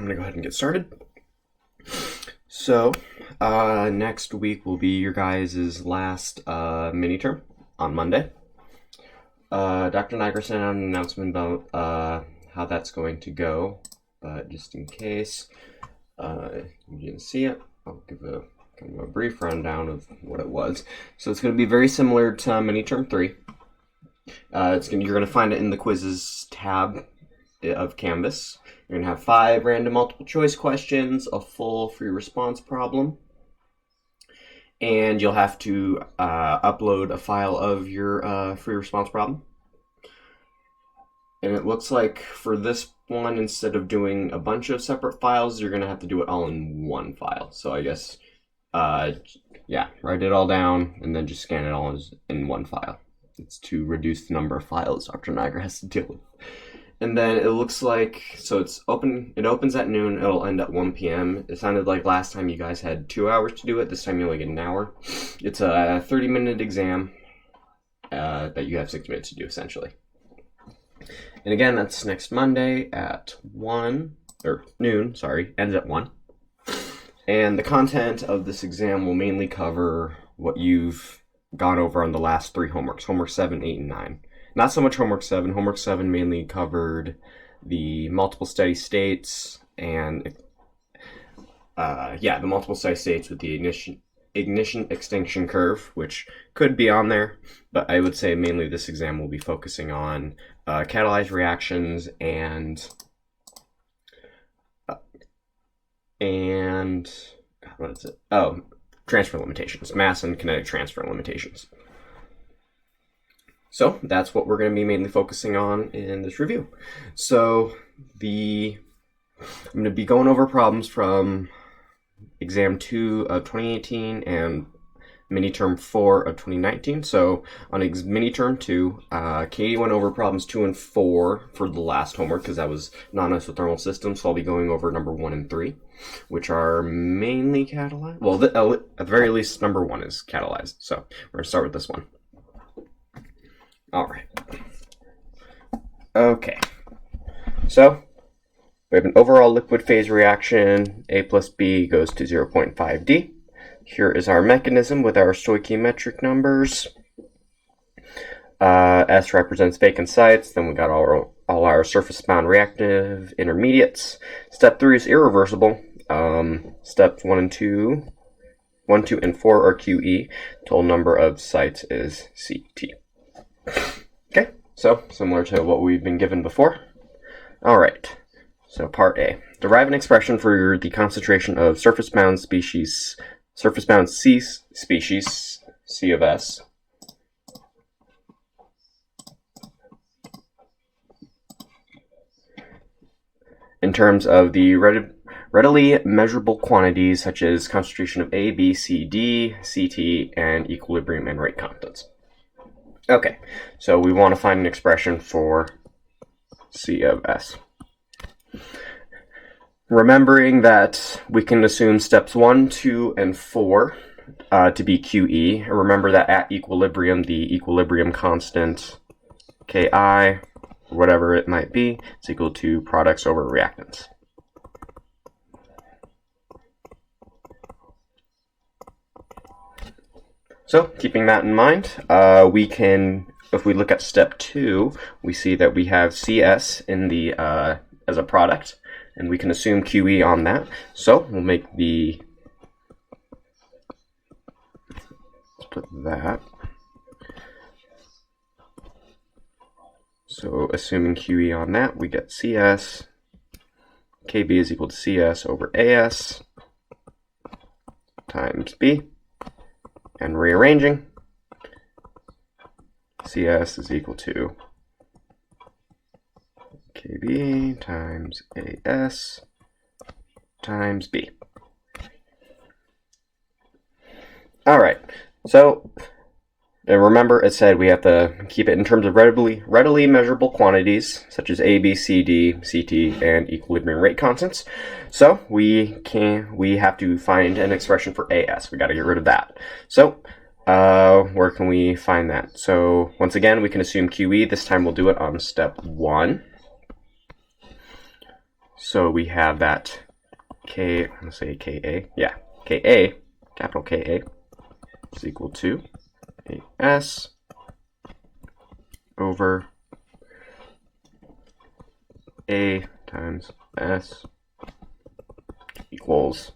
going to go ahead and get started. So, next week will be your guys' last mini-term on Monday. Dr. Niger sent out an announcement about how that's going to go, but just in case you didn't see it, I'll give a kind of a brief rundown of what it was. So it's going to be very similar to mini-term 3. You're going to find it in the quizzes tab of Canvas. You're going to have 5 random multiple choice questions, a full free response problem, and you'll have to upload a file of your free response problem. And it looks like for this one, instead of doing a bunch of separate files, you're going to have to do it all in one file. So I guess, yeah, write it all down and then just scan it all in one file. It's to reduce the number of files Dr. Niger has to deal with. And then it looks like, so it's open. It opens at noon. It'll end at 1 p.m. It sounded like last time you guys had 2 hours to do it. This time you only get an hour. It's a 30-minute exam that you have 6 minutes to do, essentially. And again, that's next Monday at noon. Sorry, ends at 1. And the content of this exam will mainly cover what you've gone over on the last 3 homeworks: homework 7, 8, and 9. Not so much homework 7. Homework 7 mainly covered the multiple steady states and, the multiple steady states with the ignition extinction curve, which could be on there, but I would say mainly this exam will be focusing on catalyzed reactions and what is it? Oh, transfer limitations, mass and kinetic transfer limitations. So that's what we're going to be mainly focusing on in this review. So I'm going to be going over problems from exam 2 of 2018 and mini-term 4 of 2019. So on mini-term 2, Katie went over problems 2 and 4 for the last homework because that was non-isothermal systems. So I'll be going over number 1 and 3, which are mainly catalyzed. Well, at the very least, number 1 is catalyzed. So we're going to start with this one. All right. Okay. So we have an overall liquid phase reaction. A plus B goes to 0.5 D. Here is our mechanism with our stoichiometric numbers. S represents vacant sites. Then we got all our surface-bound reactive intermediates. Step 3 is irreversible. Steps 1, 2, and 4 are QE. Total number of sites is CT. Okay, so similar to what we've been given before. All right, so part A. Derive an expression for the concentration of surface-bound C species, C of S, in terms of the readily measurable quantities such as concentration of A, B, C, D, CT, and equilibrium and rate constants. Okay, so we want to find an expression for C of S. Remembering that we can assume steps 1, 2, and 4 to be QE. Remember that at equilibrium, the equilibrium constant, Ki, whatever it might be, is equal to products over reactants. So, keeping that in mind, we can, if we look at step 2, we see that we have CS in the as a product, and we can assume QE on that. So, we'll make let's put that. So, assuming QE on that, we get CS, KB is equal to CS over AS times B. And rearranging, CS is equal to KB times AS times B. All right, so and remember it said we have to keep it in terms of readily measurable quantities such as A, B, C, D, CT, and equilibrium rate constants. So we have to find an expression for AS. We got to get rid of that. So where can we find that? So once again, we can assume QE. This time we'll do it on step 1. So we have that K, I'm going to say KA, yeah, KA, capital KA, is equal to AS over A times S equals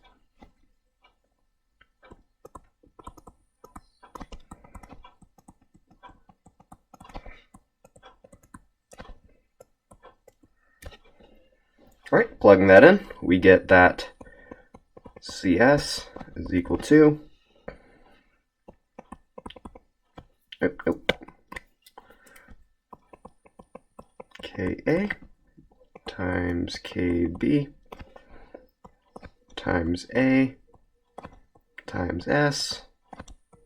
all right, plugging that in, we get that CS is equal to KA times KB times A times S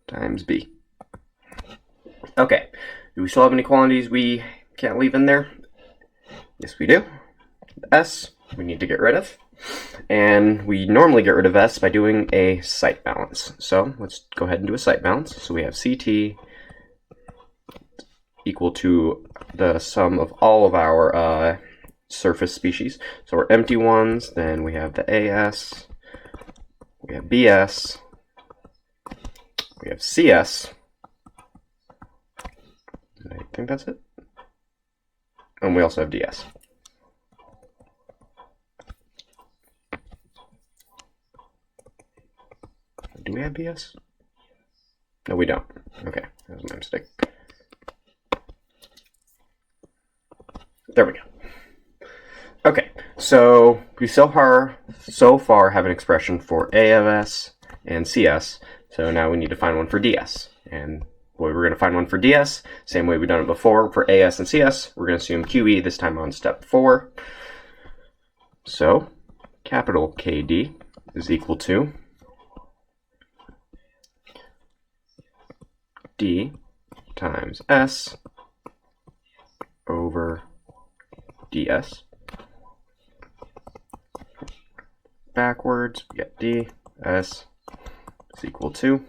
times B. Okay, do we still have any quantities we can't leave in there? Yes, we do. The S we need to get rid of. And we normally get rid of S by doing a site balance. So let's go ahead and do a site balance. So we have CT equal to the sum of all of our surface species. So our empty ones, then we have the AS, we have BS, we have CS, and I think that's it. And we also have DS. Do we have BS? No, we don't. Okay, that was my mistake. There we go. Okay, so we so far have an expression for A of S and CS, so now we need to find one for DS. And the way we're going to find one for DS, same way we've done it before for AS and CS, we're going to assume QE this time on step 4. So capital KD is equal to D times S over DS. Backwards, we get D, S is equal to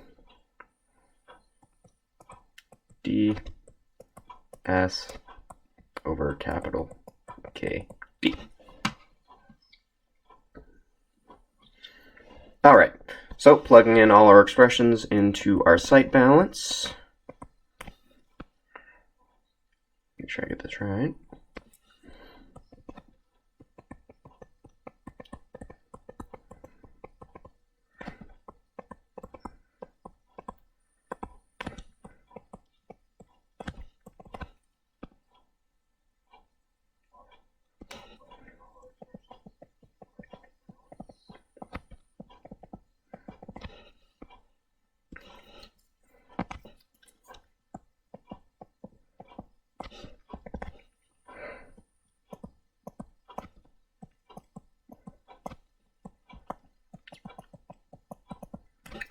D, S over capital K, D. All right, so plugging in all our expressions into our site balance. Make sure I get this right.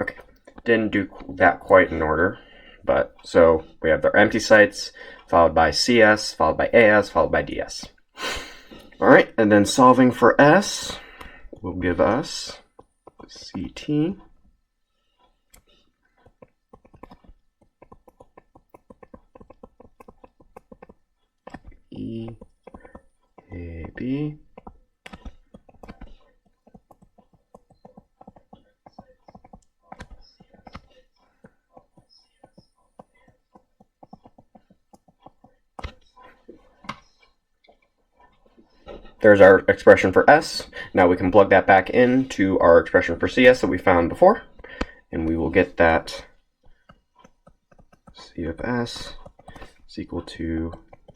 Okay, didn't do that quite in order, but so we have our empty sites, followed by CS, followed by AS, followed by DS. All right, and then solving for S will give us CT E A B There's our expression for S. Now we can plug that back into our expression for CS that we found before, and we will get that C of S is equal to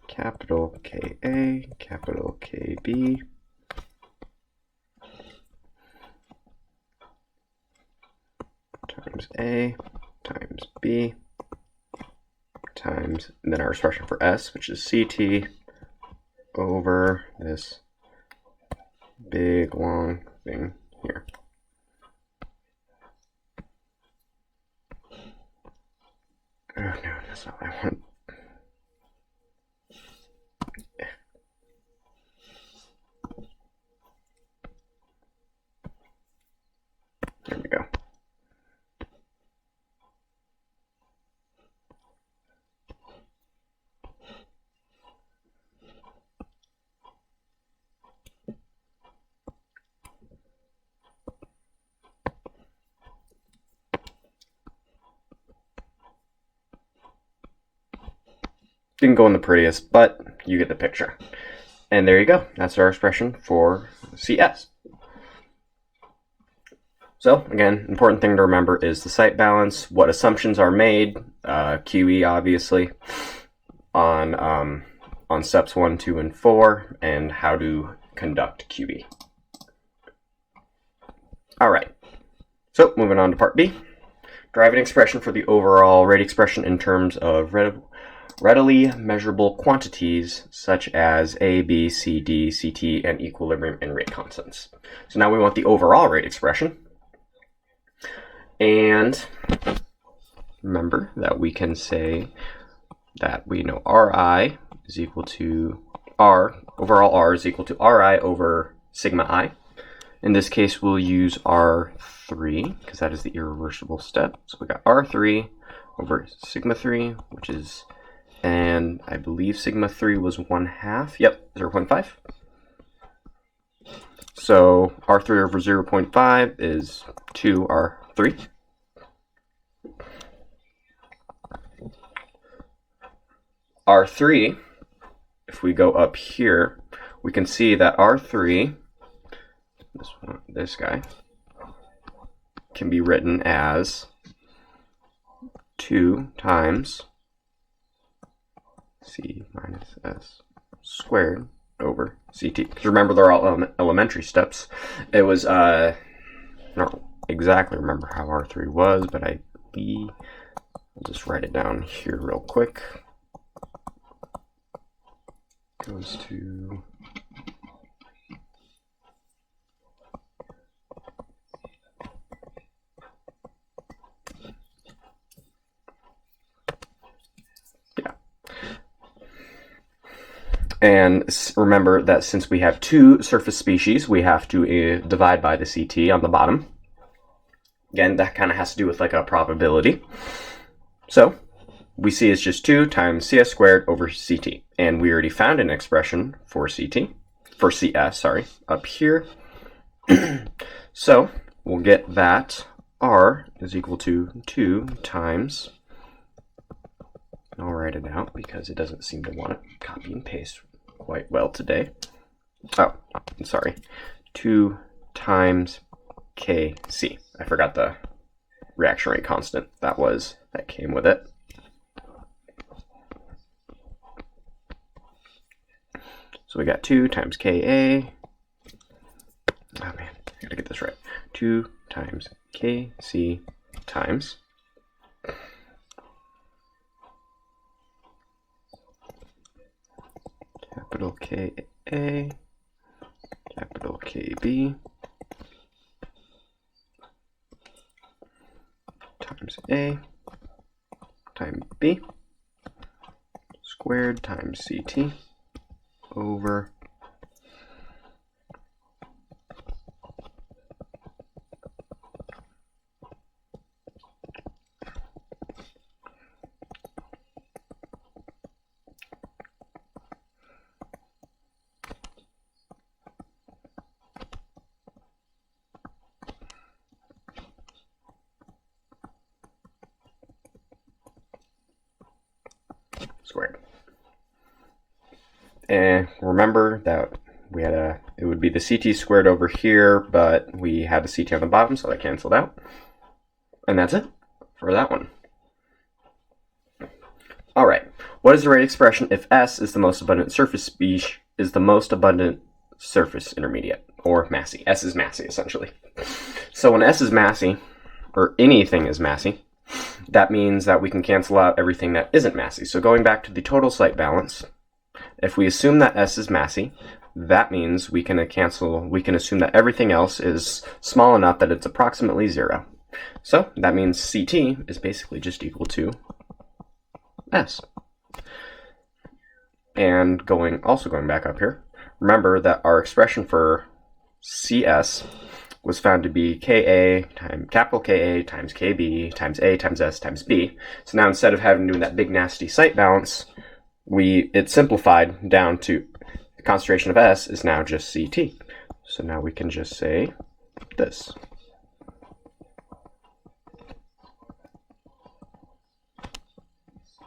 capital KA, capital KB, times A, times B, times, and then our expression for S, which is CT over this big long thing here. Oh no, that's not what I want. There we go. Didn't go in the prettiest, but you get the picture. And there you go. That's our expression for CS. So again, important thing to remember is the site balance, what assumptions are made, QE obviously, on steps 1, 2, and 4, and how to conduct QE. All right, so moving on to part B. Derive an expression for the overall rate expression in terms of readily measurable quantities such as A, B, C, D, CT, and equilibrium and rate constants. So now we want the overall rate expression. And remember that we can say that we know Ri is equal to R, overall R is equal to Ri over sigma I. In this case, we'll use R3 because that is the irreversible step. So we got R3 over sigma 3, which is, and I believe sigma 3 was 1/2. Yep, 0.5. So R3 over 0.5 is 2R3. R3, if we go up here, we can see that R3, this guy, can be written as 2 times C minus S squared over CT. Because remember, they're all elementary steps. It was, I don't exactly remember how R3 was, but I'll just write it down here real quick. Goes to and remember that since we have 2 surface species, we have to divide by the CT on the bottom. Again, that kind of has to do with like a probability. So we see it's just 2 times CS squared over CT. And we already found an expression for CS, up here. So we'll get that R is equal to 2 times, I'll write it out because it doesn't seem to want to copy and paste quite well today. Oh, I'm sorry. 2 times KC. I forgot the reaction rate constant that came with it. So we got 2 times Ka. Oh man, I gotta get this right. 2 times Kc times capital Ka, capital Kb, times A times B squared times Ct over squared. And remember that we had it would be the CT squared over here, but we had a CT on the bottom, so that canceled out. And that's it for that one. All right, what is the rate expression if S is the most abundant surface species, is the most abundant surface intermediate, or massy? S is massy, essentially. So when S is massy, or anything is massy, that means that we can cancel out everything that isn't massy. So going back to the total site balance, if we assume that S is massy, that means we can assume that everything else is small enough that it's approximately 0. So that means CT is basically just equal to S. And going back up here, remember that our expression for CS was found to be Ka times capital Ka times Kb times A times S times B. So now instead of having to do that big nasty site balance, it simplified down to the concentration of S is now just CT. So now we can just say this.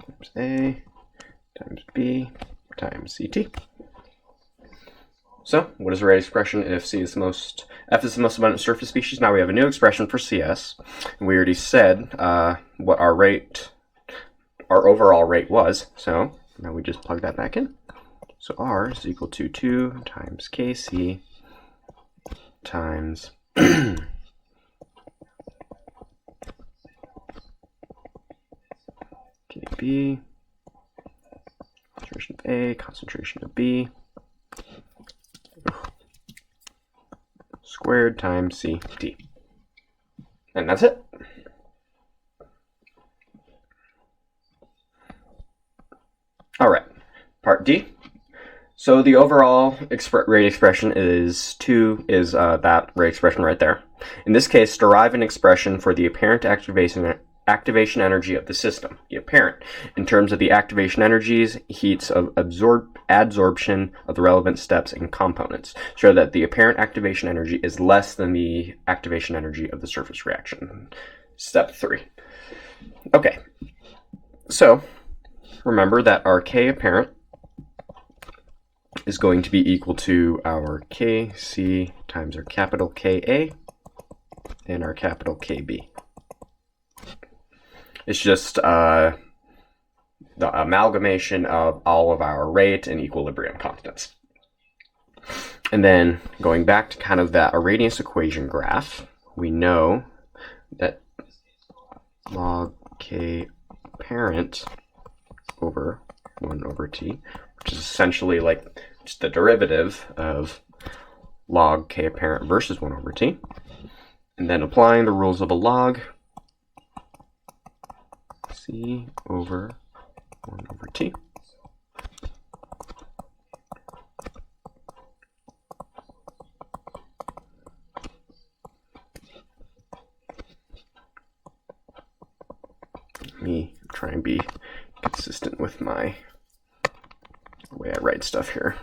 Times A times B times CT. So, what is the rate expression if F is the most abundant surface species? Now we have a new expression for CS. And we already said what our overall rate was. So now we just plug that back in. So R is equal to 2 times Kc times Kb, concentration of A, concentration of B, squared times Ct. And that's it. All right, part D. So the overall rate expression is that rate expression right there. In this case, derive an expression for the apparent activation energy of the system, the apparent, in terms of the activation energies, heats of adsorption of the relevant steps and components. Show that the apparent activation energy is less than the activation energy of the surface reaction. Step 3. Okay, so remember that our K apparent is going to be equal to our Kc times our capital Ka and our capital Kb. It's just the amalgamation of all of our rate and equilibrium constants. And then going back to kind of that Arrhenius equation graph, we know that log K apparent over 1 over T, which is essentially like just the derivative of log K apparent versus 1 over T. And then applying the rules of a log, C over 1 over T. Let me try and be consistent with the way I write stuff here.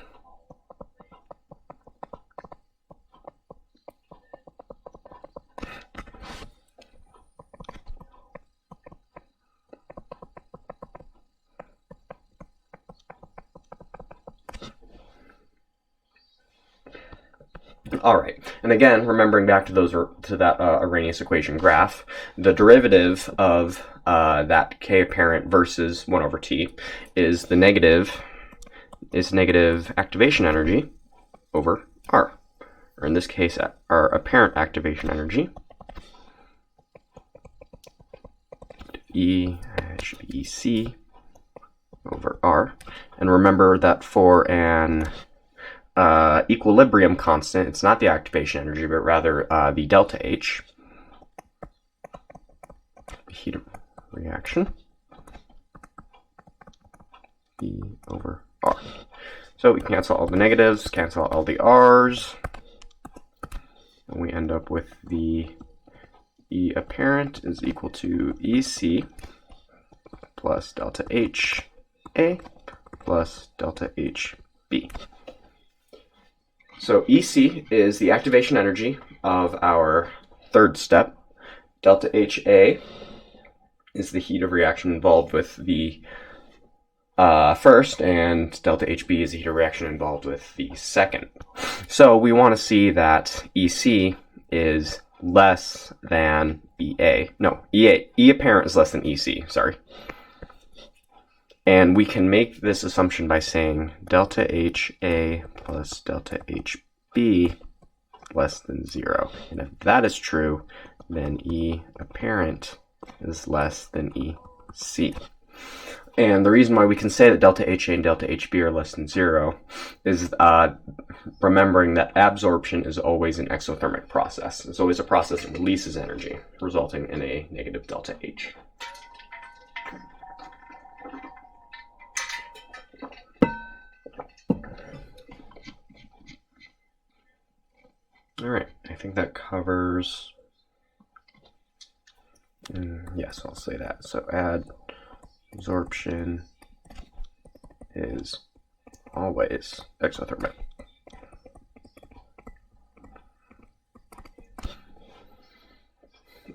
All right, and again, remembering back to that Arrhenius equation graph, the derivative of that K apparent versus 1 over T is negative activation energy over R, or in this case, our apparent activation energy. Should be EC over R, and remember that for an equilibrium constant, it's not the activation energy, but rather the delta H, heat of reaction, E over R. So we cancel all the negatives, cancel all the R's, and we end up with the E apparent is equal to EC plus delta H A plus delta H B. So EC is the activation energy of our third step. Delta HA is the heat of reaction involved with the first, and delta HB is the heat of reaction involved with the second. So we want to see that EC is less than EA. No, E apparent is less than EC, sorry. And we can make this assumption by saying delta HA plus delta HB less than 0. And if that is true, then E apparent is less than EC. And the reason why we can say that delta HA and delta HB are less than 0 is remembering that absorption is always an exothermic process. It's always a process that releases energy, resulting in a negative delta H. All right, I think that covers, yes, I'll say that. So adsorption is always exothermic.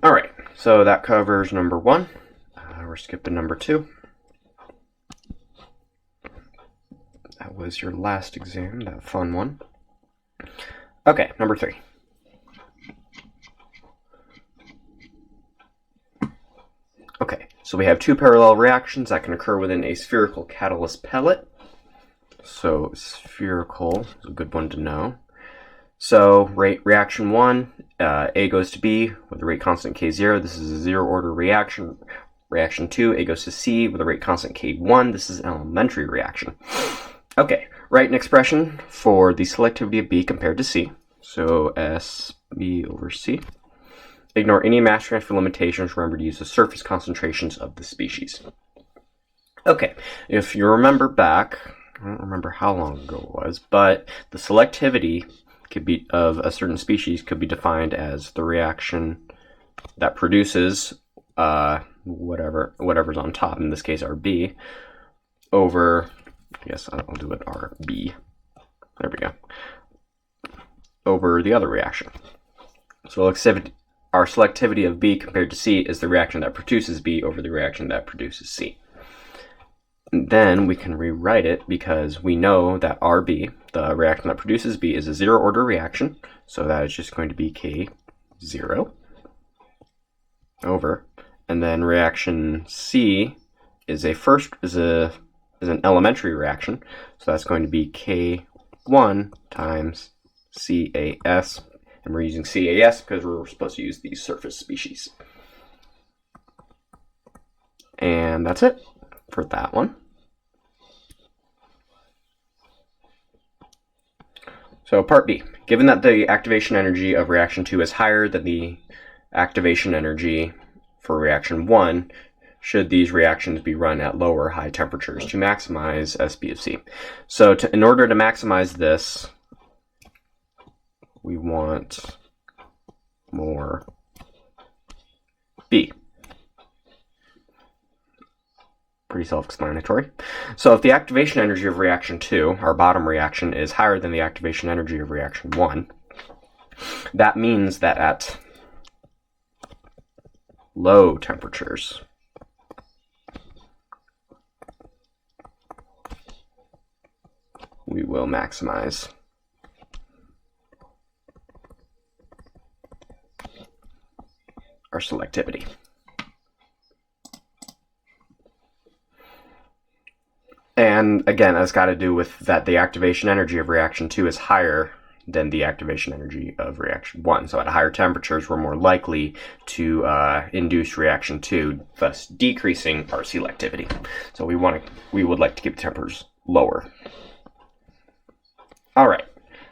All right, so that covers number 1. We're skipping number 2. that was your last exam, that fun one. Okay, number 3. Okay, so we have 2 parallel reactions that can occur within a spherical catalyst pellet. So spherical is a good one to know. So reaction 1, A goes to B with a rate constant K0. This is a 0 order reaction. Reaction 2, A goes to C with a rate constant K1. This is an elementary reaction. Okay, write an expression for the selectivity of B compared to C. So SB over C. Ignore any mass transfer limitations. Remember to use the surface concentrations of the species. Okay, if you remember back, I don't remember how long ago it was, but the selectivity could be of a certain species could be defined as the reaction that produces whatever's on top, in this case RB, over, I guess I'll do it RB. There we go. Over the other reaction. So our selectivity of B compared to C is the reaction that produces B over the reaction that produces C. And then we can rewrite it because we know that RB, the reaction that produces B, is a 0 order reaction. So that is just going to be K0 over. And then reaction C is an elementary reaction. So that's going to be K1 times CAS. And we're using CAS because we're supposed to use these surface species. And that's it for that one. So part B, given that the activation energy of reaction 2 is higher than the activation energy for reaction 1, should these reactions be run at low or high temperatures to maximize SB of C? So in order to maximize this, we want more B. Pretty self-explanatory. So if the activation energy of reaction 2, our bottom reaction, is higher than the activation energy of reaction 1, that means that at low temperatures, we will maximize our selectivity. And again, that's got to do with that the activation energy of reaction 2 is higher than the activation energy of reaction 1. So at higher temperatures, we're more likely to induce reaction 2, thus decreasing our selectivity. So we would like to keep the temperatures lower. All right.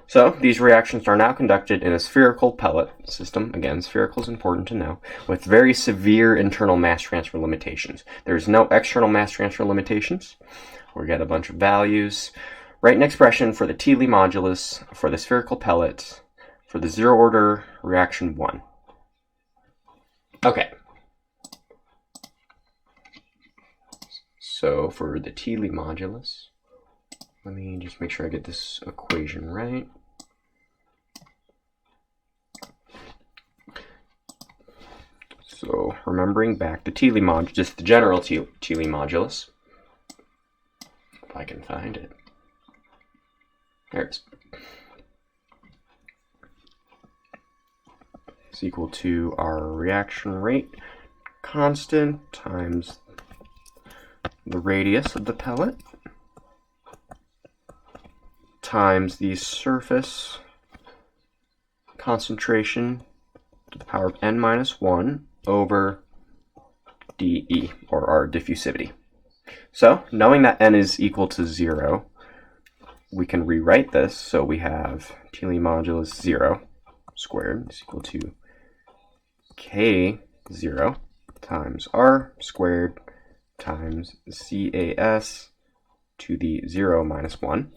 So these reactions are now conducted in a spherical pellet system. Again, spherical is important to know, with very severe internal mass transfer limitations. There's no external mass transfer limitations. We get a bunch of values. Write an expression for the Thiele modulus for the spherical pellet for the 0 order reaction 1. Okay. So for the Thiele modulus, let me just make sure I get this equation right. So remembering back the Thiele modulus, just the general Thiele modulus. If I can find it. There it is. It's equal to our reaction rate constant times the radius of the pellet times the surface concentration to the power of n minus 1 over dE, or our diffusivity. So, knowing that n is equal to 0, we can rewrite this. So we have Thiele modulus 0 squared is equal to K0 times R squared times CAS to the 0 minus 1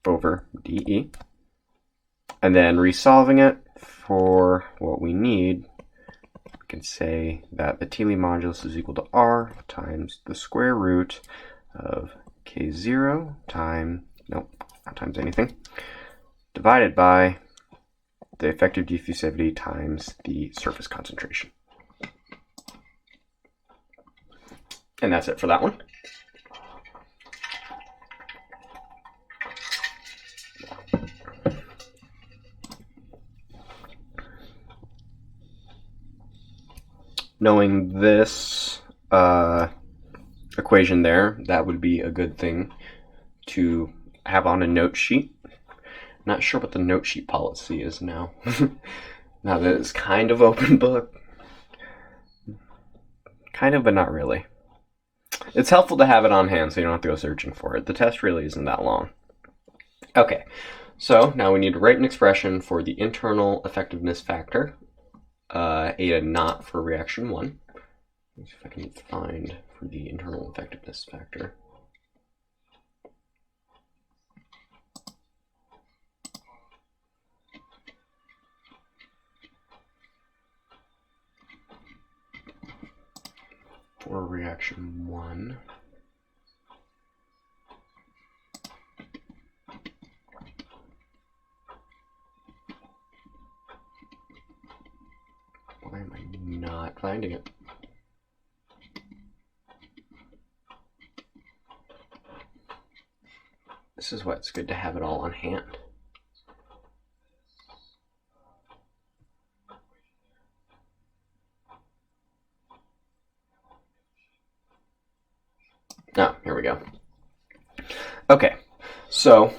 over dE. And then resolving it for what we need, we can say that the Thiele modulus is equal to R times the square root of K0 times, nope, not times anything, divided by the effective diffusivity times the surface concentration. And that's it for that one. knowing this equation there, that would be a good thing to have on a note sheet. Not sure what the note sheet policy is now. Now that it's kind of open book. Kind of, but not really. It's helpful to have it on hand so you don't have to go searching for it. The test really isn't that long. Okay, so now we need to write an expression for the internal effectiveness factor, eta naught for reaction 1. Let's see if I can find for the internal effectiveness factor. For reaction 1. Why am I not finding it? This is why it's good to have it all on hand. Oh, here we go. Okay, so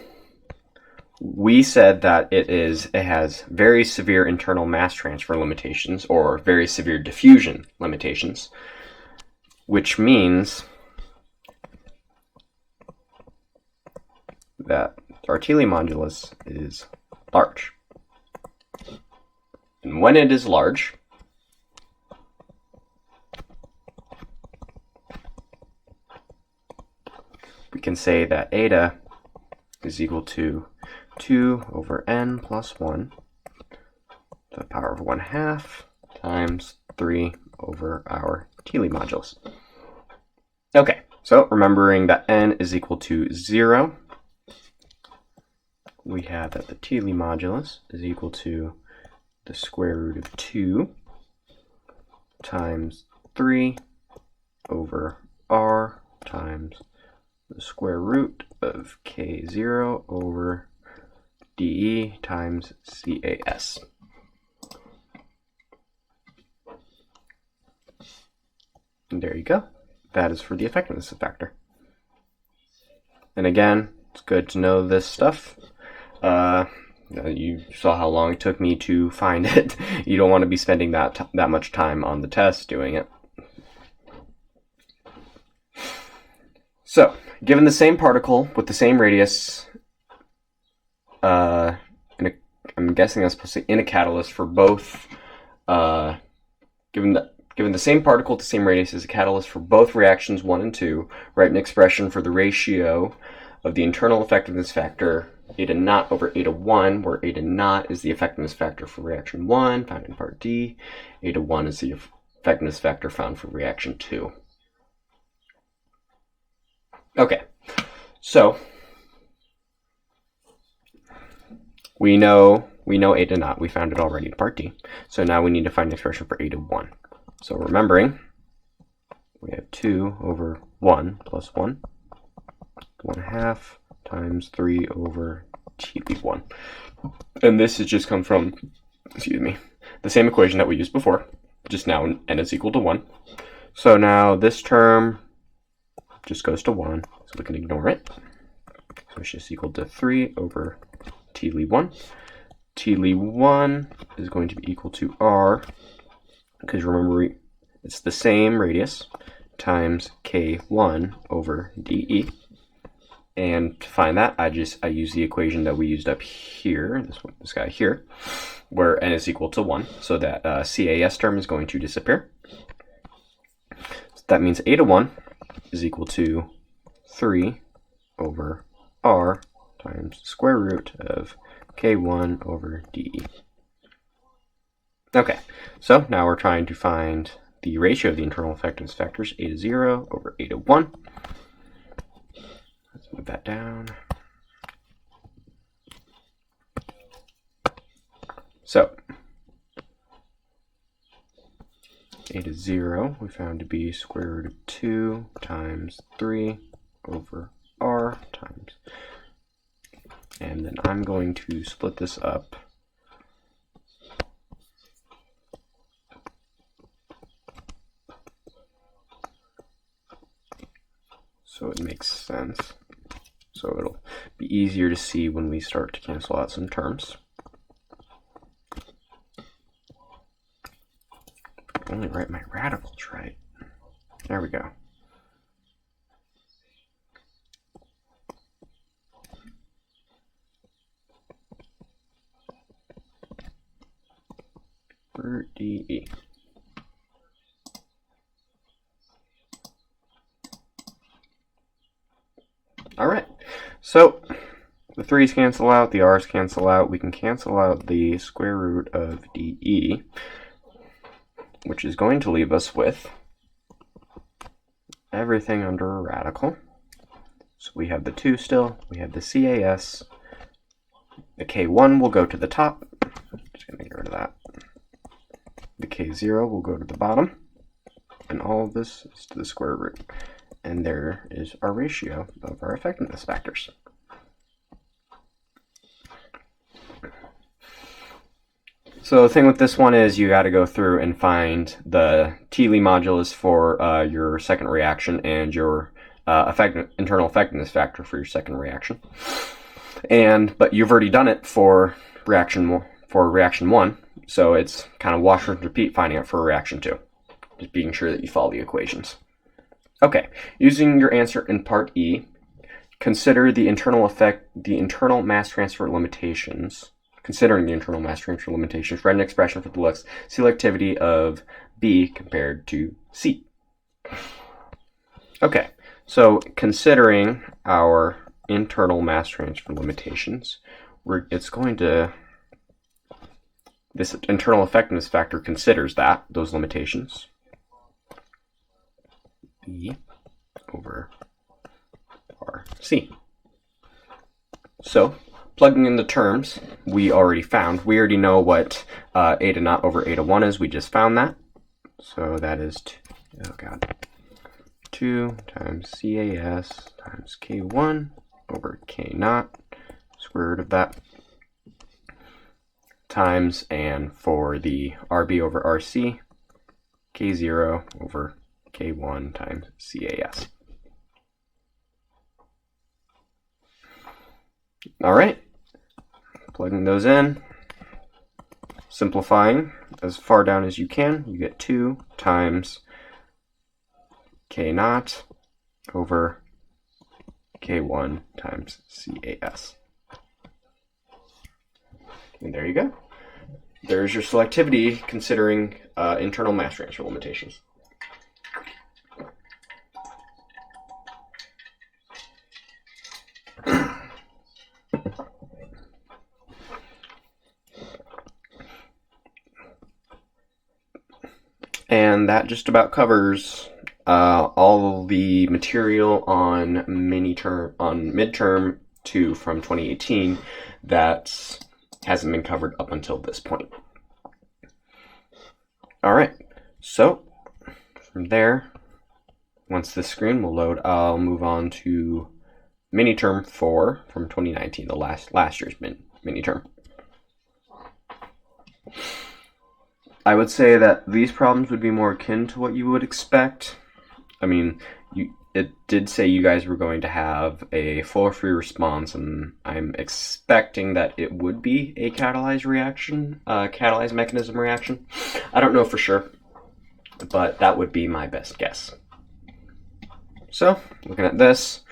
we said that it has very severe internal mass transfer limitations, or very severe diffusion limitations, which means that our Thiele modulus is large. And when it is large, we can say that eta is equal to 2 over n plus 1 to the power of 1/2 times 3 over our Thiele modulus. Okay, so remembering that n is equal to 0, we have that the Thiele modulus is equal to the square root of 2 times 3 over r times the square root of k0 over dE times CAS. And there you go. That is for the effectiveness factor. And again, it's good to know this stuff. You saw how long it took me to find it. You don't want to be spending that much time on the test doing it. So, given the same particle with the same radius, I'm guessing I'm supposed to say in a catalyst for both, given the same particle with the same radius as a catalyst for both reactions 1 and 2, write an expression for the ratio of the internal effectiveness factor eta naught over eta 1, where eta naught is the effectiveness factor for reaction 1, found in part D. Eta 1 is the effectiveness factor found for reaction 2. Okay, so we know eta naught. We found it already in part D. So now we need to find an expression for eta 1. So remembering, we have 2 over 1 plus 1, 1/2 times 3 over Thiele 1. And this has just come from, the same equation that we used before, just now n is equal to 1. So now this term just goes to 1, so we can ignore it. So it's just equal to 3 over Thiele 1. Thiele 1 is going to be equal to r, because remember, it's the same radius, times k1 over dE. And to find that, I use the equation that we used up here, this guy here, where n is equal to 1, so that CAS term is going to disappear. So that means eta 1 is equal to 3 over r times the square root of k1 over dE. Okay, so now we're trying to find the ratio of the internal effectiveness factors, eta 0 over eta 1. Let's move that down. So, eta 0 we found to be square root of 2 times 3 over r times, and then I'm going to split this up so it makes sense. So it'll be easier to see when we start to cancel out some terms. Only write my radicals right. There we go. For DE. All right, so the 3's cancel out, the r's cancel out. We can cancel out the square root of DE, which is going to leave us with everything under a radical. So we have the 2 still, we have the CAS, the K1 will go to the top, just going to get rid of that. The K0 will go to the bottom, and all of this is to the square root. And there is our ratio of our effectiveness factors. So the thing with this one is you got to go through and find the Thiele modulus for your second reaction and your internal effectiveness factor for your second reaction. But you've already done it for reaction 1, so it's kind of wash and repeat finding it for reaction 2. Just being sure that you follow the equations. Okay, using your answer in part E, consider the internal mass transfer limitations. Considering the internal mass transfer limitations, write an expression for the selectivity of B compared to C. Okay, so considering our internal mass transfer limitations, this internal effectiveness factor considers those limitations. B over RC. So, plugging in the terms we already found, we already know what eta naught over eta 1 is. We just found that. So that is 2 times CAS times K1 over K naught, square root of that, times, and for the RB over RC, K0 over K1 times CAS. All right, plugging those in, simplifying as far down as you can, you get 2 times K naught over K1 times CAS. And there you go. There's your selectivity considering internal mass transfer limitations. And that just about covers all the material on midterm 2 from 2018 that hasn't been covered up until this point. All right, so from there, once this screen will load, I'll move on to Miniterm 4 from 2019, the last year's Miniterm. I would say that these problems would be more akin to what you would expect. I mean, it did say you guys were going to have a flow-free response, and I'm expecting that it would be a catalyzed mechanism reaction. I don't know for sure, but that would be my best guess. So, looking at this,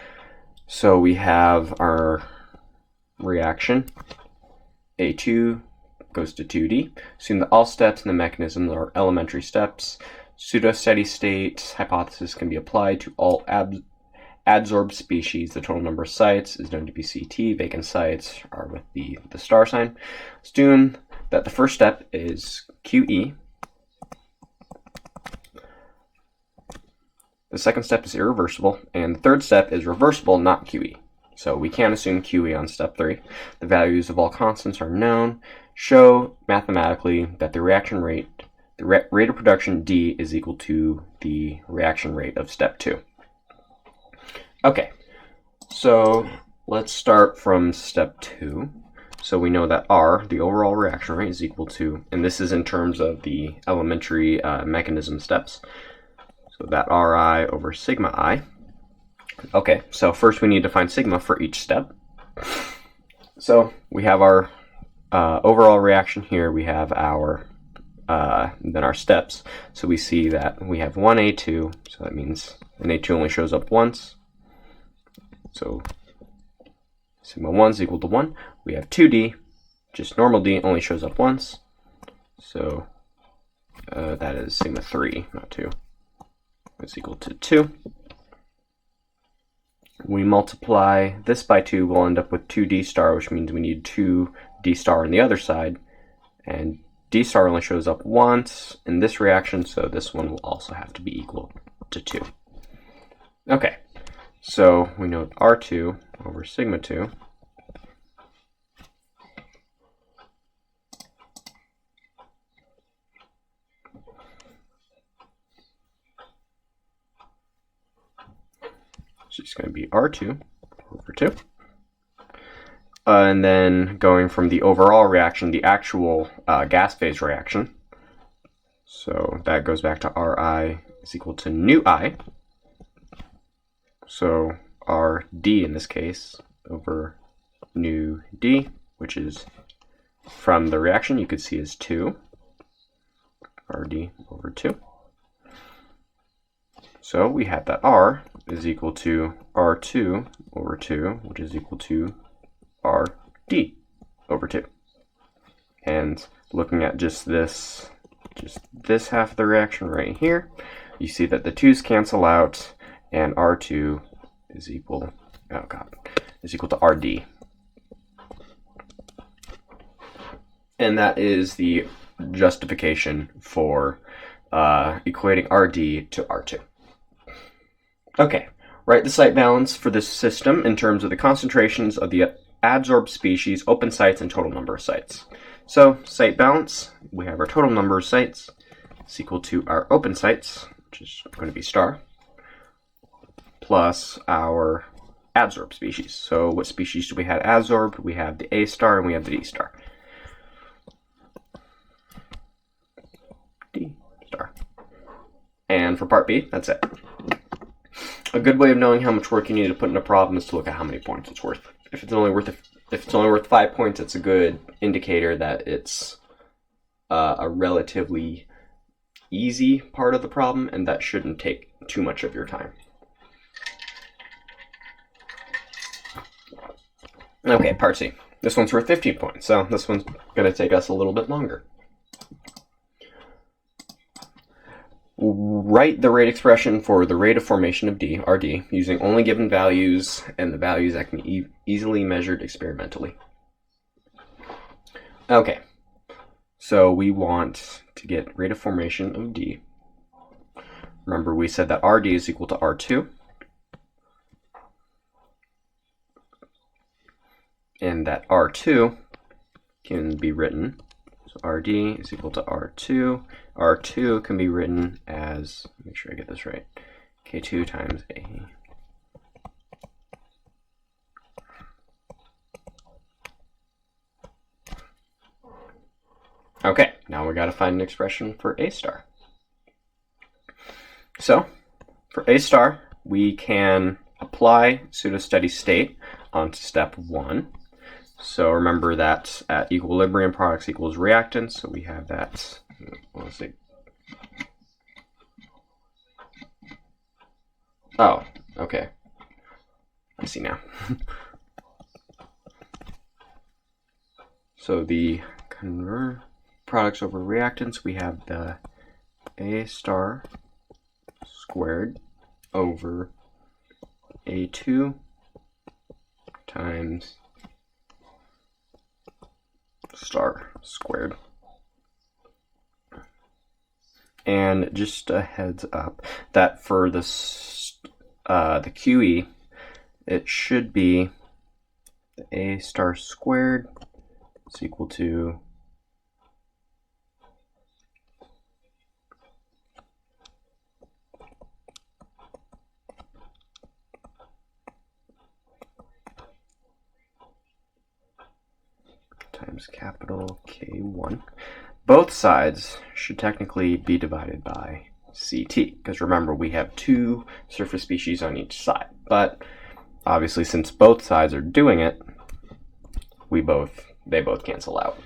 so we have our reaction, A2 goes to 2D. Assume that all steps in the mechanism are elementary steps. Pseudo-steady state hypothesis can be applied to all adsorbed species. The total number of sites is known to be CT. Vacant sites are with the star sign. Assume that the first step is QE. The second step is irreversible, and the third step is reversible, not QE. So we can't assume QE on step 3. The values of all constants are known. Show mathematically that the reaction rate, rate of production D is equal to the reaction rate of step 2. Okay, so let's start from step 2. So we know that R, the overall reaction rate, is equal to, and this is in terms of the elementary mechanism steps, so that Ri over sigma I. Okay, so first we need to find sigma for each step. So we have our overall reaction here. We have our then our steps. So we see that we have one A2, so that means an A2 only shows up once. So sigma 1 is equal to 1. We have 2D, just normal D, only shows up once. So that is sigma 3, not 2. It's equal to 2. We multiply this by 2, we'll end up with 2D star, which means we need 2D star on the other side. And D star only shows up once in this reaction, so this one will also have to be equal to 2. Okay, so we know R2 over sigma 2 is just going to be R2 over 2. And then going from the overall reaction, the actual gas phase reaction. So that goes back to Ri is equal to nu I. So Rd in this case over nu d, which is from the reaction you could see is 2. Rd over 2. So we have that R is equal to R2 over 2, which is equal to Rd over 2. And looking at just this half of the reaction right here, you see that the 2's cancel out, and R2 is equal, is equal to Rd. And that is the justification for equating Rd to R2. Okay, write the site balance for this system in terms of the concentrations of the adsorbed species, open sites, and total number of sites. So, site balance, we have our total number of sites is equal to our open sites, which is going to be star, plus our adsorbed species. So, what species do we have adsorbed? We have the A star and we have the D star. D star. And for part B, that's it. A good way of knowing how much work you need to put in a problem is to look at how many points it's worth. If it's only worth 5 points, it's a good indicator that it's a relatively easy part of the problem, and that shouldn't take too much of your time. Okay, part C. This one's worth 15 points, so this one's going to take us a little bit longer. Write the rate expression for the rate of formation of D, Rd, using only given values and the values that can be easily measured experimentally. Okay, so we want to get rate of formation of D. Remember, we said that Rd is equal to R2. And that R2 can be written, so Rd is equal to R2. R2 can be written as, make sure I get this right, K2 times A. Okay, now we got to find an expression for A star. So, for A star, we can apply pseudo-steady state onto step 1. So remember that at equilibrium, products equals reactants, so we have that, what was it? Oh, okay. I see now. So the products over reactants, we have the A star squared over A2 times star squared. And just a heads up that for the QE, it should be the A star squared is equal to times capital K1. Both sides should technically be divided by CT, because remember we have 2 surface species on each side. but obviously since both sides are doing it, they both cancel out.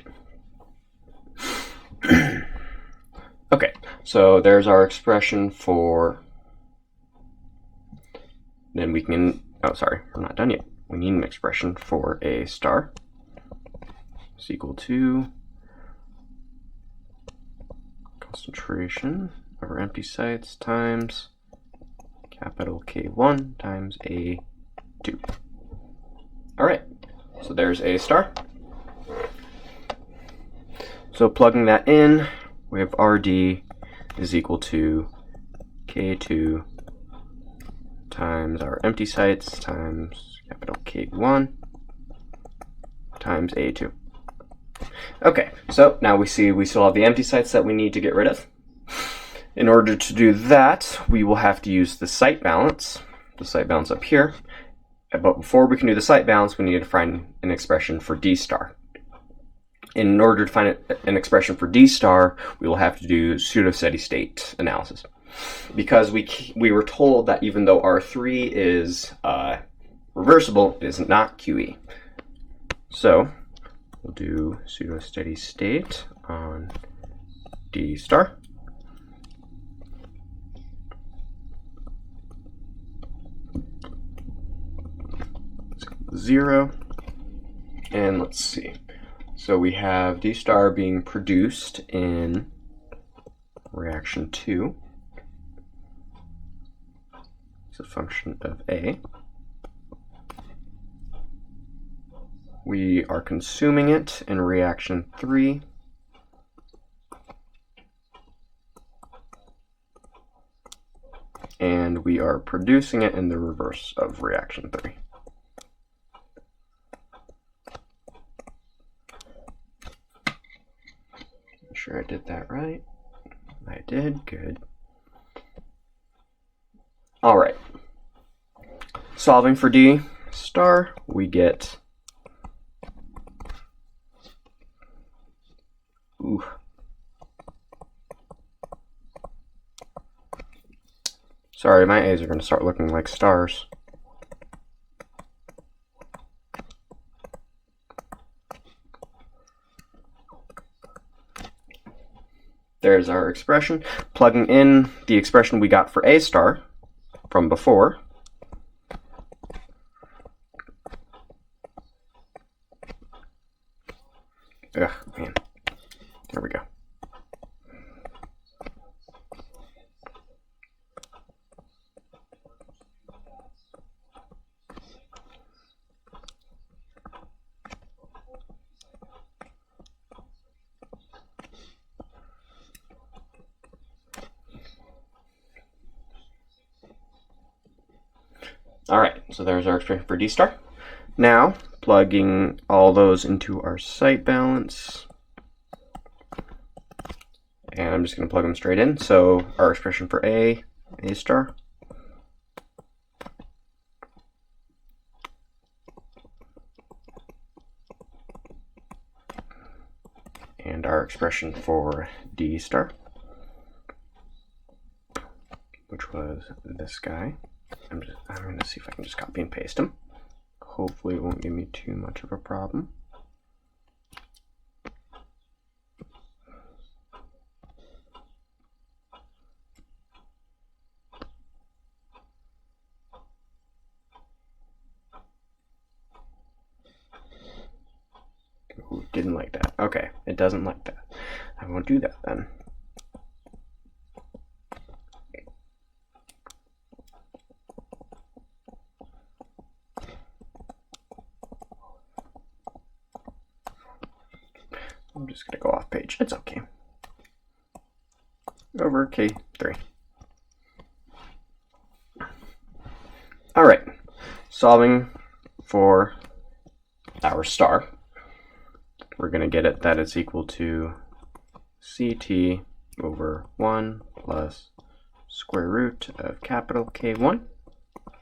Okay, so there's our expression for, then we can, oh sorry, we're not done yet. We need an expression for A star is equal to concentration over empty sites times capital K1 times A2. All right, so there's A star. So plugging that in, we have RD is equal to K2 times our empty sites times capital K1 times A2. Okay, so now we see we still have the empty sites that we need to get rid of. In order to do that, we will have to use the site balance up here. But before we can do the site balance, we need to find an expression for D star. In order to find an expression for D star, we will have to do pseudo-steady state analysis. Because we were told that even though R3 is reversible, it is not QE. So we'll do pseudo-steady state on D star. Zero. And let's see. So we have D star being produced in reaction 2. It's a function of A. We are consuming it in reaction 3. And we are producing it in the reverse of reaction 3. Sure I did that right. I did, good. All right. Solving for D star, we get Sorry, my A's are going to start looking like stars. There's our expression. Plugging in the expression we got for A star from before. Ugh, man. There we go. All right, so there's our expression for D star. Now, plugging all those into our site balance. And I'm just going to plug them straight in. So our expression for A star. And our expression for D star, which was this guy. I'm going to see if I can just copy and paste them. Hopefully it won't give me too much of a problem. Ooh, didn't like that. Okay, it doesn't like that. I won't do that then. I'm just going to go off page. It's okay. Over K3. All right. Solving for our star. We're going to get it that it's equal to CT over 1 plus square root of capital K1,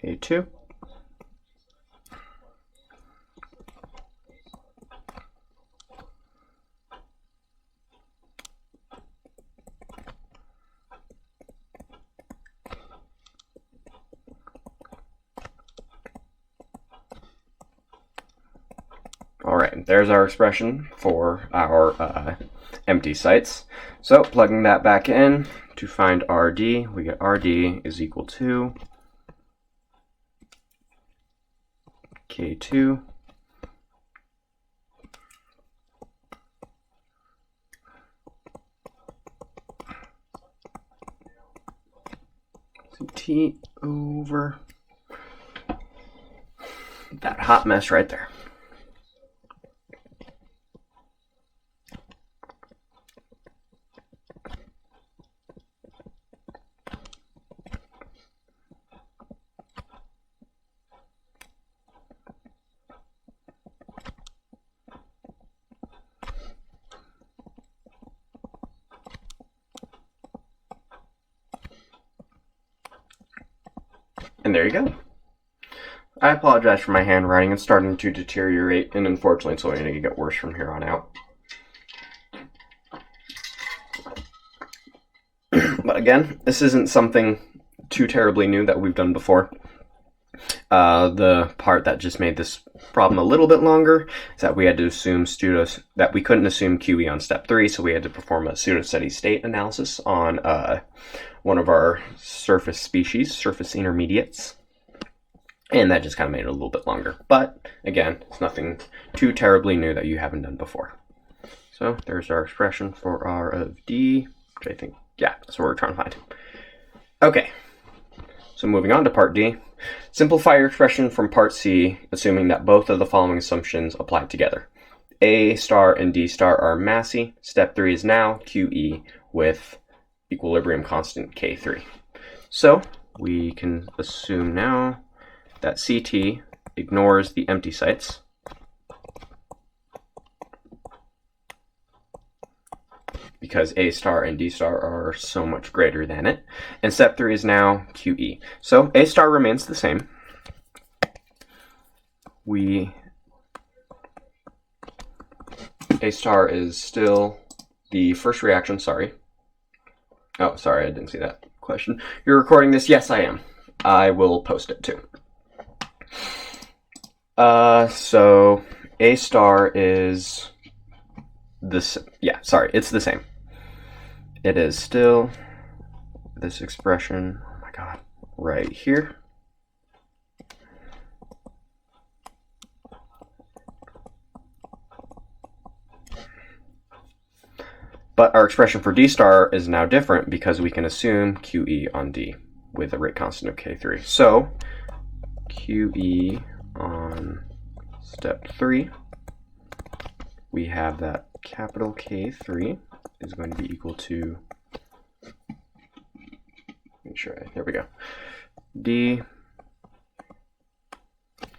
A2. right, there's our expression for our empty sites. So plugging that back in to find RD, we get RD is equal to K2 T over that hot mess right there. And there you go. I apologize for my handwriting. It's starting to deteriorate, and unfortunately it's only going to get worse from here on out. But again, this isn't something too terribly new that we've done before. The part that just made this problem a little bit longer is that we had to assume that we couldn't assume QE on step 3, so we had to perform a pseudo-steady state analysis on one of our surface species, surface intermediates. And that just kind of made it a little bit longer. But again, it's nothing too terribly new that you haven't done before. So there's our expression for R of D, which I think, yeah, that's what we're trying to find. Okay, so moving on to part D. Simplify your expression from part C, assuming that both of the following assumptions apply together. A star and D star are massy. Step 3 is now QE with equilibrium constant K3. So we can assume now that CT ignores the empty sites. Because A star and D star are so much greater than it. And step 3 is now QE. So A star remains the same. A star is still the first reaction, sorry. Oh, sorry, I didn't see that question. You're recording this? Yes, I am. I will post it too. So A star is this, yeah, sorry, it's the same. It is still this expression, oh my god, right here. But our expression for D star is now different because we can assume QE on D with a rate constant of K3. So QE on step 3, we have that capital K3 is going to be equal to, make sure, there we go, D,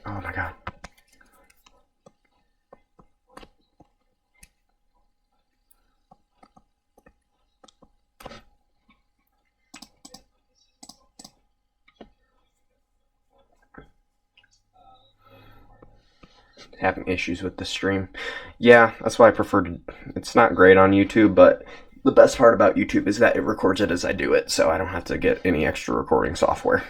oh my god, having issues with the stream. Yeah, that's why I prefer to, it's not great on YouTube, but the best part about YouTube is that it records it as I do it, so I don't have to get any extra recording software.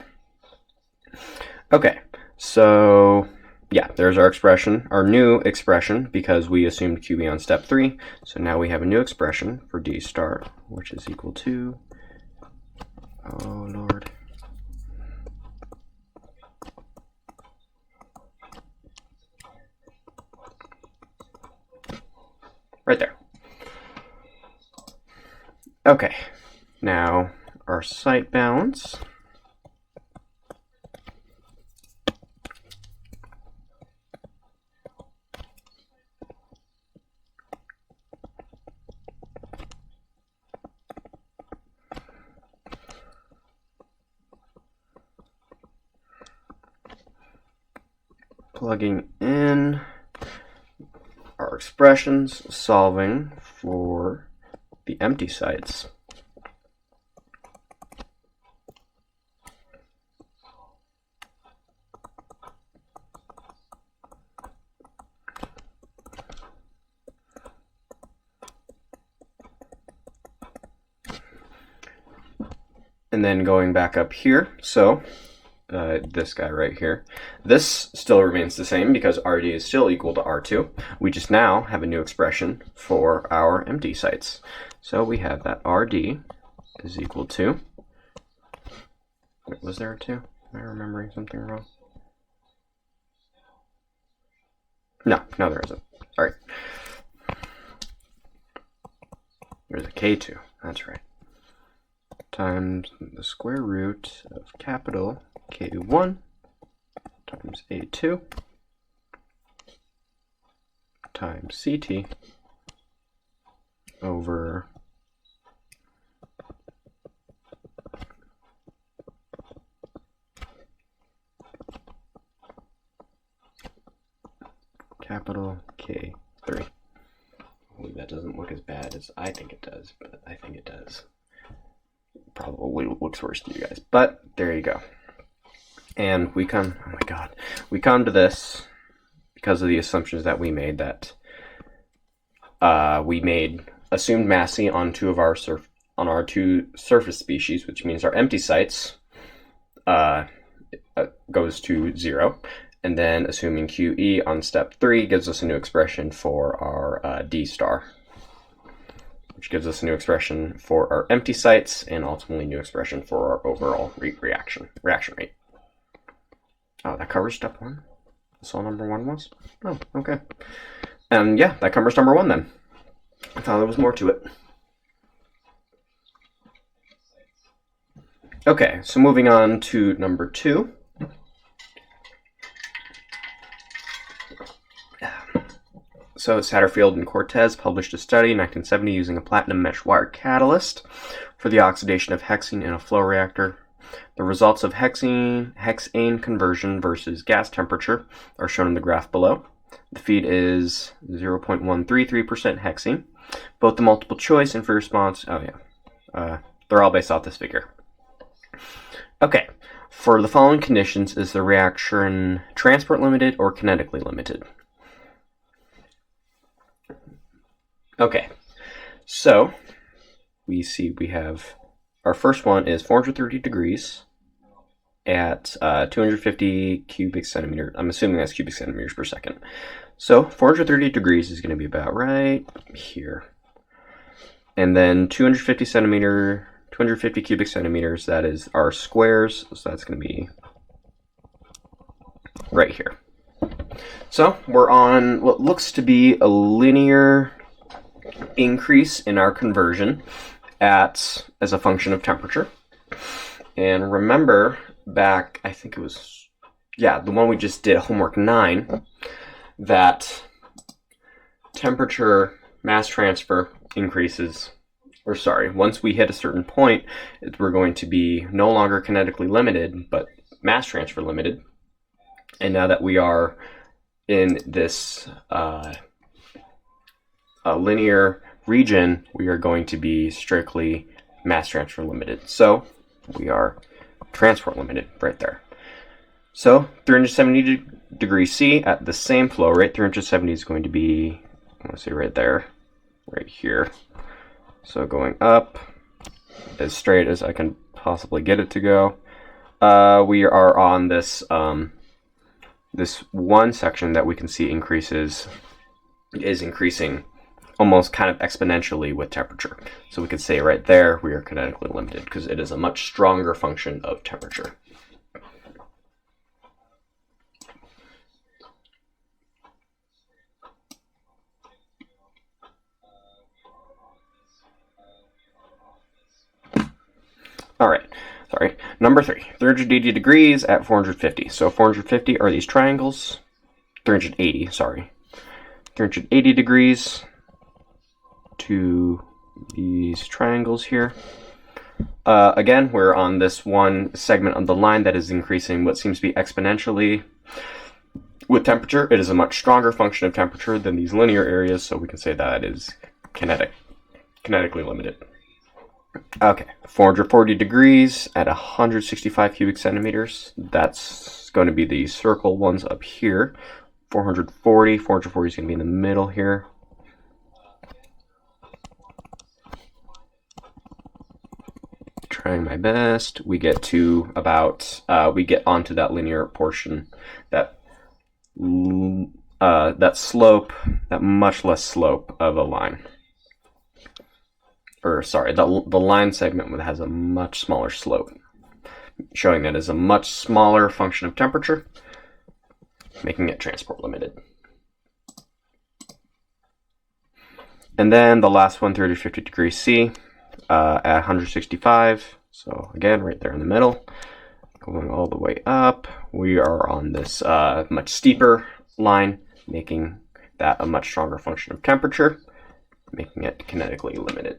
Okay, so yeah, there's our expression, our new expression, because we assumed QE on step 3. So now we have a new expression for D star, which is equal to, oh Lord, right there. Okay, now our site balance. Plugging in our expressions, solving for the empty sites. And then going back up here, so this guy right here. This still remains the same because RD is still equal to R2. We just now have a new expression for our empty sites. So we have that RD is equal to, wait, was there a 2? Am I remembering something wrong? No, there isn't. All right. There's a K2, that's right. Times the square root of capital K1 times A2 times CT over capital K3. Hopefully that doesn't look as bad as I think it does, but I think it does. Probably looks worse to you guys, but there you go. And we come, oh my god, we come to this because of the assumptions that we made, that we made assumed massing on our two surface species, which means our empty sites goes to 0. And then assuming QE on step 3 gives us a new expression for our D star, which gives us a new expression for our empty sites and ultimately new expression for our overall reaction rate. Oh, that covers step 1? That's all number 1 was? Oh, okay. And yeah, that covers number 1 then. I thought there was more to it. Okay, so moving on to number 2. So Satterfield and Cortez published a study in 1970 using a platinum mesh wire catalyst for the oxidation of hexane in a flow reactor. The results of hexane conversion versus gas temperature are shown in the graph below. The feed is 0.133% hexane. Both the multiple choice and free response, they're all based off this figure. Okay, for the following conditions, is the reaction transport limited or kinetically limited? Okay, so we have our first one is 430 degrees at 250 cubic centimeters. I'm assuming that's cubic centimeters per second. So 430 degrees is going to be about right here. And then 250 cubic centimeters, that is our squares, so that's going to be right here. So we're on what looks to be a linear increase in our conversion as a function of temperature. And remember back, I think it was, the one we just did, homework 9, that temperature mass transfer increases, once we hit a certain point, we're going to be no longer kinetically limited, but mass transfer limited. And now that we are in this linear region, we are going to be strictly mass transfer limited. So we are transport limited right there. So 370 degrees C at the same flow rate, 370 is going to be, let's see, right there, right here. So going up as straight as I can possibly get it to go. We are on this this one section that we can see is increasing almost kind of exponentially with temperature. So we could say right there we are kinetically limited because it is a much stronger function of temperature. All right, number 3, 380 degrees at 450. So 450 are these triangles, 380 degrees to these triangles here. Again, we're on this one segment of the line that is increasing what seems to be exponentially with temperature. It is a much stronger function of temperature than these linear areas, so we can say that it is kinetically limited. Okay, 440 degrees at 165 cubic centimeters. That's going to be the circle ones up here. 440 is going to be in the middle here. Try trying my best. We get to about, we get onto that linear portion, that slope, that much less slope of a line. Or sorry, the line segment has a much smaller slope, showing that is a much smaller function of temperature, making it transport limited. And then the last one, 350 degrees C, at 165. So again, right there in the middle, going all the way up. We are on this much steeper line, making that a much stronger function of temperature, making it kinetically limited.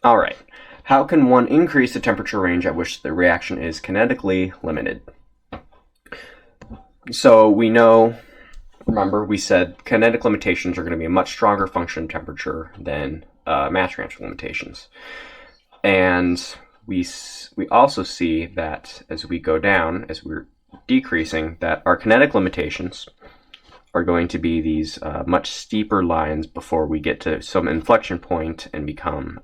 All right, how can one increase the temperature range at which the reaction is kinetically limited? So we know, remember, we said kinetic limitations are going to be a much stronger function of temperature than mass transfer limitations. And we also see that as we go down, as we're decreasing, that our kinetic limitations are going to be these much steeper lines before we get to some inflection point and become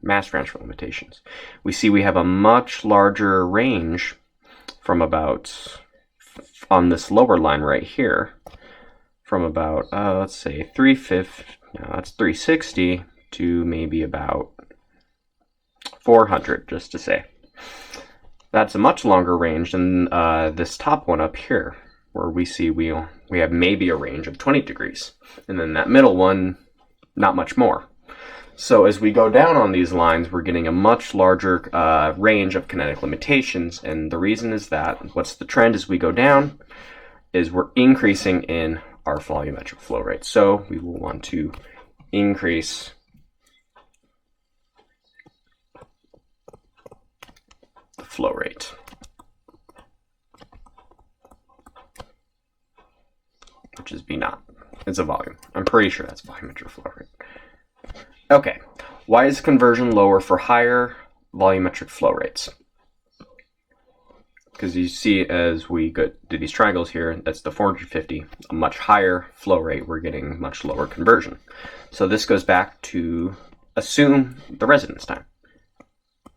mass transfer limitations. We see we have a much larger range from about, on this lower line right here, from about, let's say 350, no, that's 360 to maybe about 400, just to say. That's a much longer range than this top one up here, where we see we have maybe a range of 20 degrees. And then that middle one, not much more. So as we go down on these lines, we're getting a much larger range of kinetic limitations. And the reason is that, what's the trend as we go down, is we're increasing in our volumetric flow rate. So we will want to increase the flow rate. Which is V naught. It's a volume. I'm pretty sure that's volumetric flow rate. Okay, why is conversion lower for higher volumetric flow rates? Because you see, as we go to these triangles here, that's the 450, a much higher flow rate, we're getting much lower conversion. So this goes back to assume the residence time.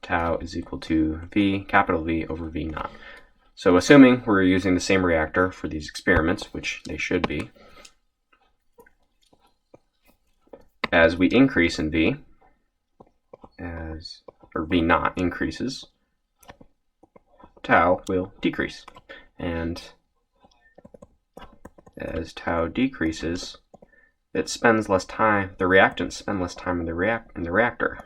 Tau is equal to V, capital V, over V naught. So assuming we're using the same reactor for these experiments, which they should be, as we increase in V, or V naught increases, tau will decrease. And as tau decreases, it spends less time, the reactants spend less time in the reactor.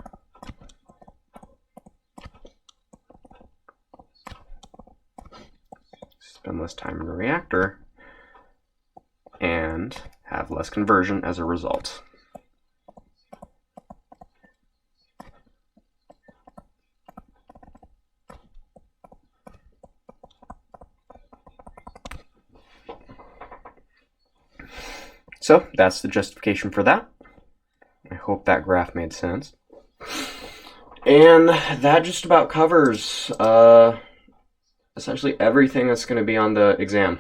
Spend less time in the reactor and have less conversion as a result. So that's the justification for that. I hope that graph made sense. And that just about covers essentially everything that's going to be on the exam.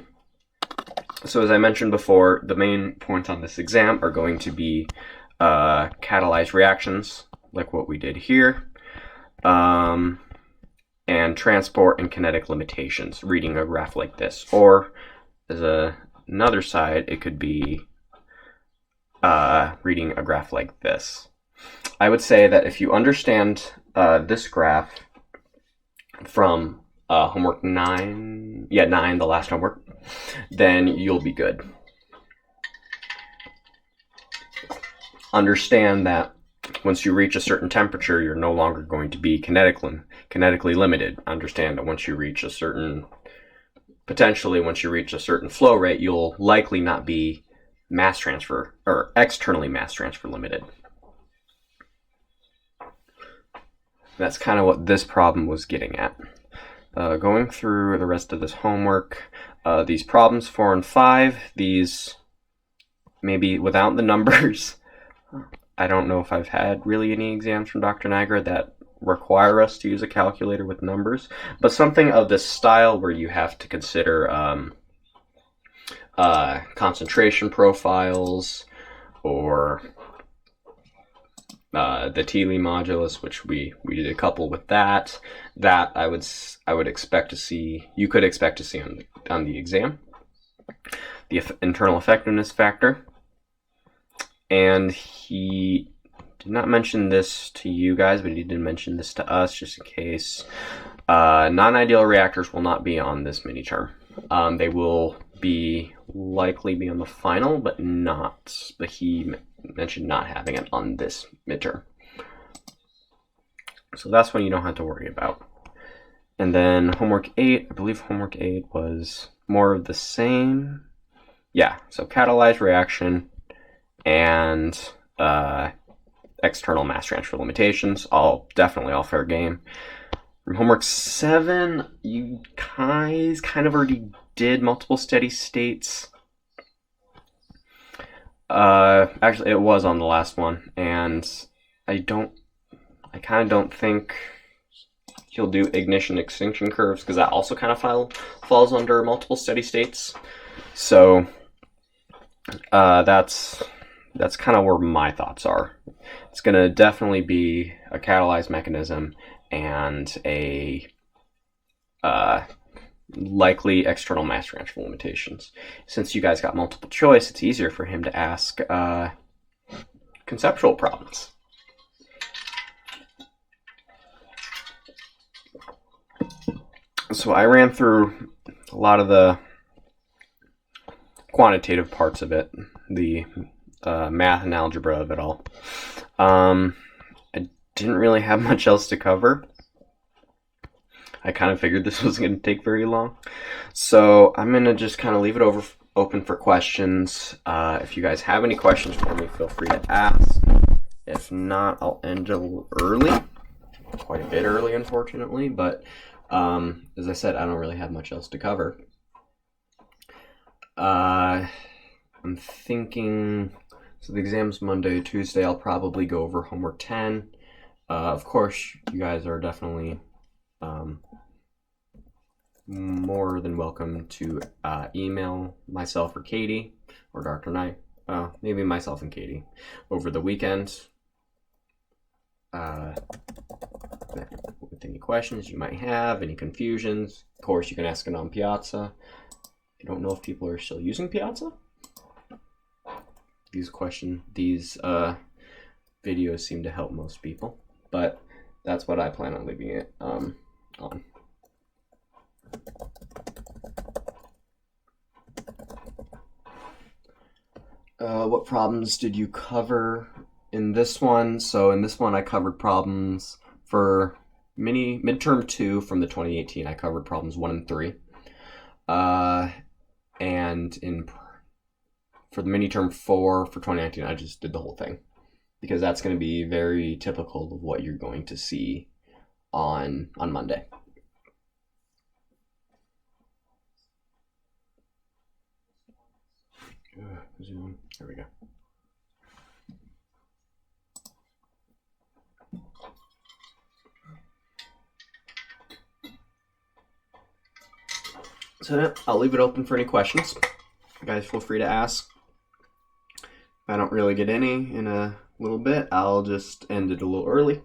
So as I mentioned before, the main points on this exam are going to be catalyzed reactions, like what we did here, and transport and kinetic limitations, reading a graph like this. Or as another side, it could be reading a graph like this. I would say that if you understand this graph from homework 9, the last homework, then you'll be good. Understand that once you reach a certain temperature, you're no longer going to be kinetically limited. Understand that once you reach a certain, potentially once you reach a certain flow rate, you'll likely not be mass transfer or externally mass transfer limited. That's kind of what this problem was getting at. Going through the rest of this homework, these problems 4 and 5, these maybe without the numbers. I don't know if I've had really any exams from Dr. Niagara that require us to use a calculator with numbers, but something of this style where you have to consider concentration profiles or the Thiele modulus, which we did a couple with that. That I would expect to see. You could expect to see on the exam. The internal effectiveness factor, and he did not mention this to you guys, but he did mention this to us just in case. Non-ideal reactors will not be on this mini term. They will likely be on the final, but he mentioned not having it on this midterm. So that's one you don't have to worry about. And then homework 8, I believe homework 8 was more of the same. Yeah, so catalyzed reaction and external mass transfer limitations, definitely all fair game. From homework 7, you guys kind of already did multiple steady states. Actually, it was on the last one, and I kind of don't think he'll do ignition extinction curves, because that also kind of falls under multiple steady states. So that's kind of where my thoughts are. It's going to definitely be a catalyzed mechanism and a likely external mass transfer limitations. Since you guys got multiple choice, it's easier for him to ask conceptual problems. So I ran through a lot of the quantitative parts of it, the math and algebra of it all. I didn't really have much else to cover. I kind of figured this wasn't going to take very long. So I'm going to just kind of leave it open for questions. If you guys have any questions for me, feel free to ask. If not, I'll end a little early. Quite a bit early, unfortunately. But as I said, I don't really have much else to cover. I'm thinking... So the exam's Monday, Tuesday. I'll probably go over homework 10. Of course, you guys are definitely more than welcome to email myself or Katie or Dr. Knight, maybe myself and Katie, over the weekend with any questions you might have, any confusions. Of course, you can ask it on Piazza. I don't know if people are still using Piazza. These videos seem to help most people, but that's what I plan on leaving it on. What problems did you cover in this one? So in this one, I covered problems for midterm 2 from the 2018. I covered problems 1 and 3. And for the mini-term 4 for 2019, I just did the whole thing, because that's going to be very typical of what you're going to see on Monday. Zoom. There we go. So I'll leave it open for any questions. You guys feel free to ask. If I don't really get any in a little bit, I'll just end it a little early.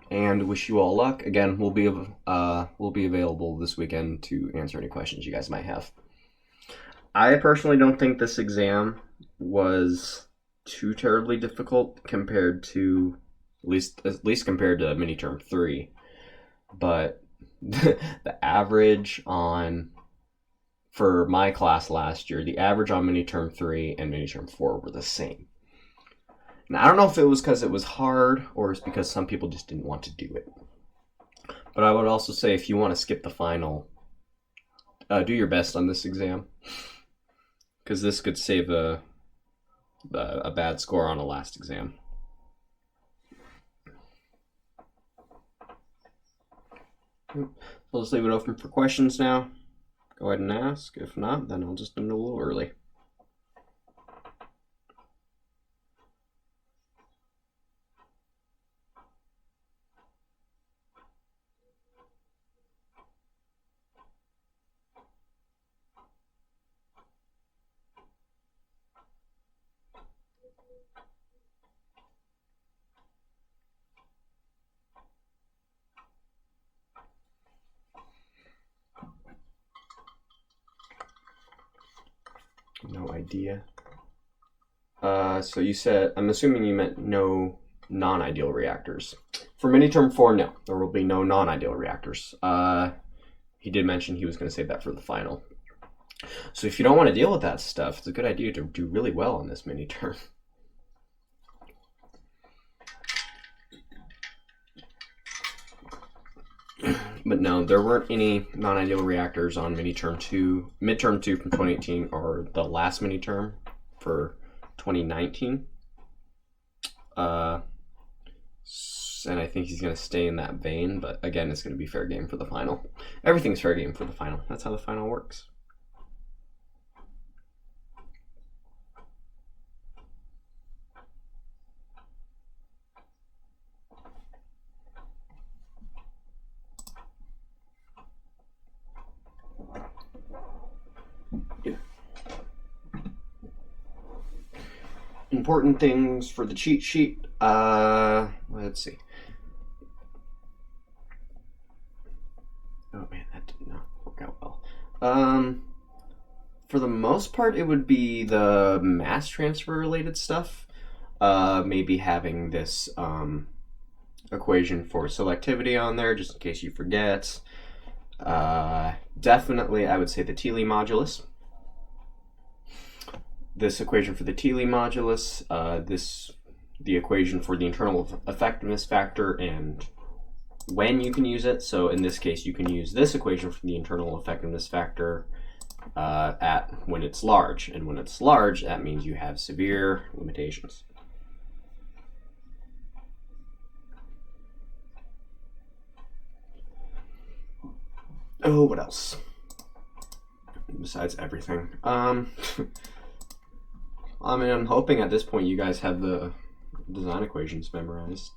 And wish you all luck. Again, we'll be available this weekend to answer any questions you guys might have. I personally don't think this exam was too terribly difficult compared to, at least compared to mini-term 3. But the average for my class last year, the average on mini-term 3 and mini-term 4 were the same. Now, I don't know if it was because it was hard or it's because some people just didn't want to do it. But I would also say, if you want to skip the final, do your best on this exam, because this could save a bad score on a last exam. I'll just leave it open for questions now. Go ahead and ask. If not, then I'll just end a little early. idea. So you said, I'm assuming you meant no non-ideal reactors. For Miniterm 4, no. There will be no non-ideal reactors. He did mention he was going to save that for the final. So if you don't want to deal with that stuff, it's a good idea to do really well on this Miniterm. But no, there weren't any non-ideal reactors on midterm 2 from 2018 or the last Miniterm for 2019. And I think he's going to stay in that vein, but again, it's going to be fair game for the final. Everything's fair game for the final. That's how the final works. Important things for the cheat sheet. Let's see. Oh man, that did not work out well. For the most part, it would be the mass transfer related stuff. Maybe having this equation for selectivity on there, just in case you forget. Definitely, I would say the Thiele modulus. This equation for the Thiele modulus, the equation for the internal effectiveness factor and when you can use it. So in this case, you can use this equation for the internal effectiveness factor at when it's large. And when it's large, that means you have severe limitations. Oh, what else? Besides everything. I mean, I'm hoping at this point you guys have the design equations memorized.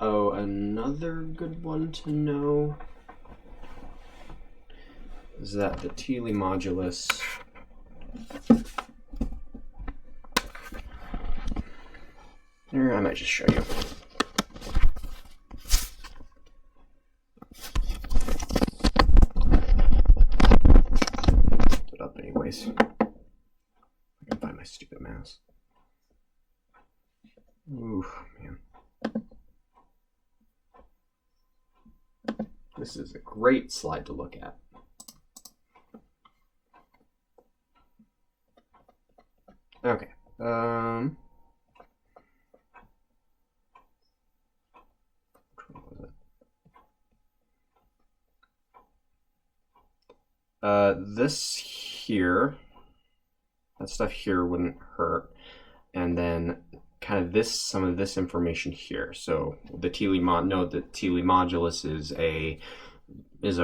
Oh, another good one to know is that the Thiele modulus here, I might just show you. Anyways, I can find my stupid mouse. Ooh, man. This is a great slide to look at. Okay. What was it? This here, that stuff here wouldn't hurt, and then kind of this, some of this information here. So the Thiele note that Thiele modulus is a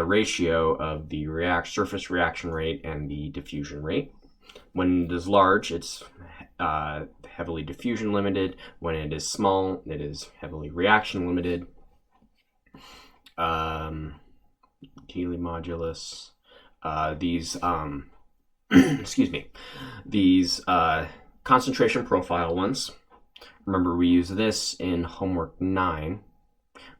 ratio of the surface reaction rate and the diffusion rate. When it is large, it's heavily diffusion limited. When it is small, it is heavily reaction limited. Thiele modulus. These excuse me, these concentration profile ones. Remember, we use this in homework 9,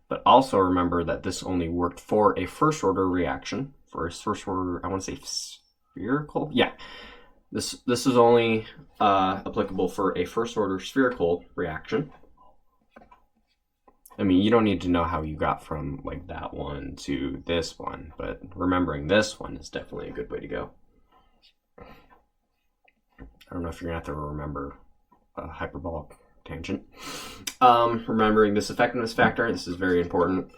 but also remember that this only worked for a first order reaction. For a first order, I want to say spherical. Yeah, this is only applicable for a first order spherical reaction. I mean, you don't need to know how you got from like that one to this one, but remembering this one is definitely a good way to go. I don't know if you're gonna have to remember a hyperbolic tangent. Remembering this effectiveness factor, this is very important.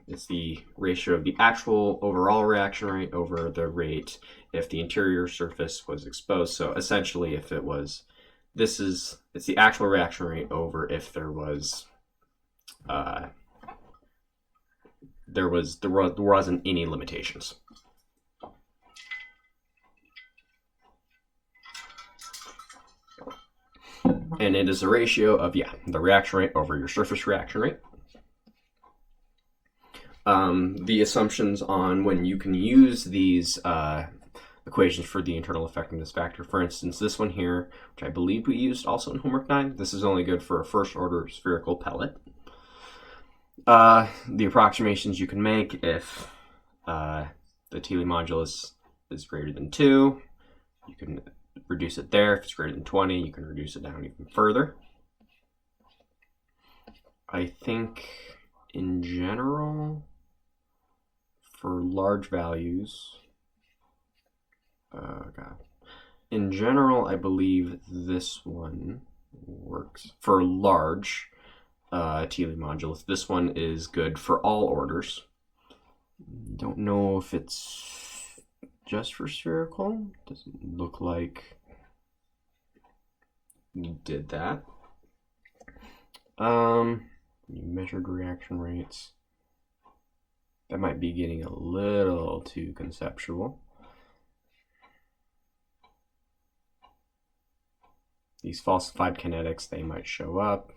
It's the ratio of the actual overall reaction rate over the rate if the interior surface was exposed. So essentially, if it was, it's the actual reaction rate over if there wasn't any limitations. And it is a ratio of, the reaction rate over your surface reaction rate. The assumptions on when you can use these equations for the internal effectiveness factor. For instance, this one here, which I believe we used also in homework 9, this is only good for a first order spherical pellet. The approximations you can make if the telemodulus is greater than 2, you can reduce it there. If it's greater than 20, you can reduce it down even further. I think in general, for large values, in general, I believe this one works for large telemodulus. This one is good for all orders. Don't know if it's just for spherical. Doesn't look like you did that. You measured reaction rates. That might be getting a little too conceptual. These falsified kinetics, they might show up.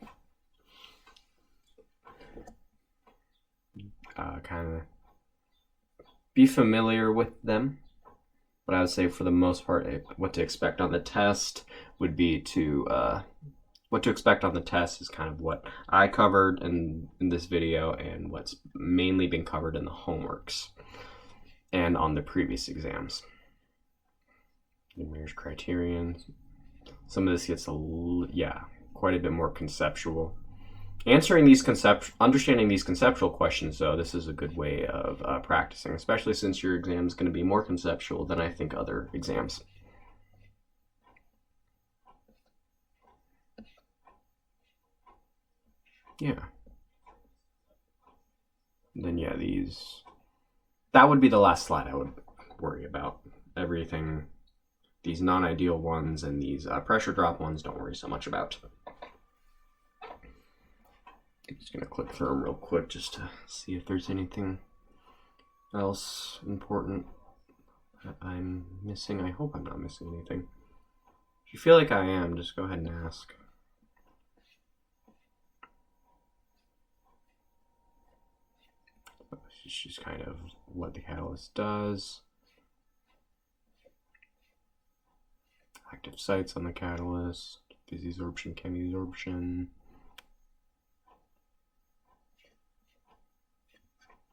Kind of be familiar with them. But I would say for the most part, what to expect on the test would be to, what to expect on the test is kind of what I covered in this video and what's mainly been covered in the homeworks and on the previous exams. Numerous criterion. Some of this gets quite a bit more conceptual. Understanding these conceptual questions, though, this is a good way of practicing, especially since your exam is going to be more conceptual than I think other exams. Yeah. And then that would be the last slide I would worry about. Everything, these non-ideal ones and these pressure drop ones, don't worry so much about. I'm just gonna click through them real quick just to see if there's anything else important that I'm missing. I hope I'm not missing anything. If you feel like I am, just go ahead and ask. It's just kind of what the catalyst does. Active sites on the catalyst, physisorption, chemisorption,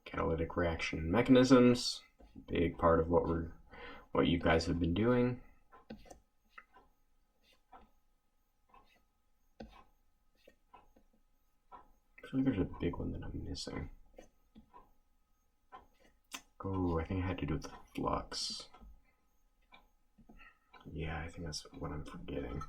catalytic reaction mechanisms, big part of what you guys have been doing. I feel like there's a big one that I'm missing. Oh, I think it had to do with the flux. Yeah, I think that's what I'm forgetting.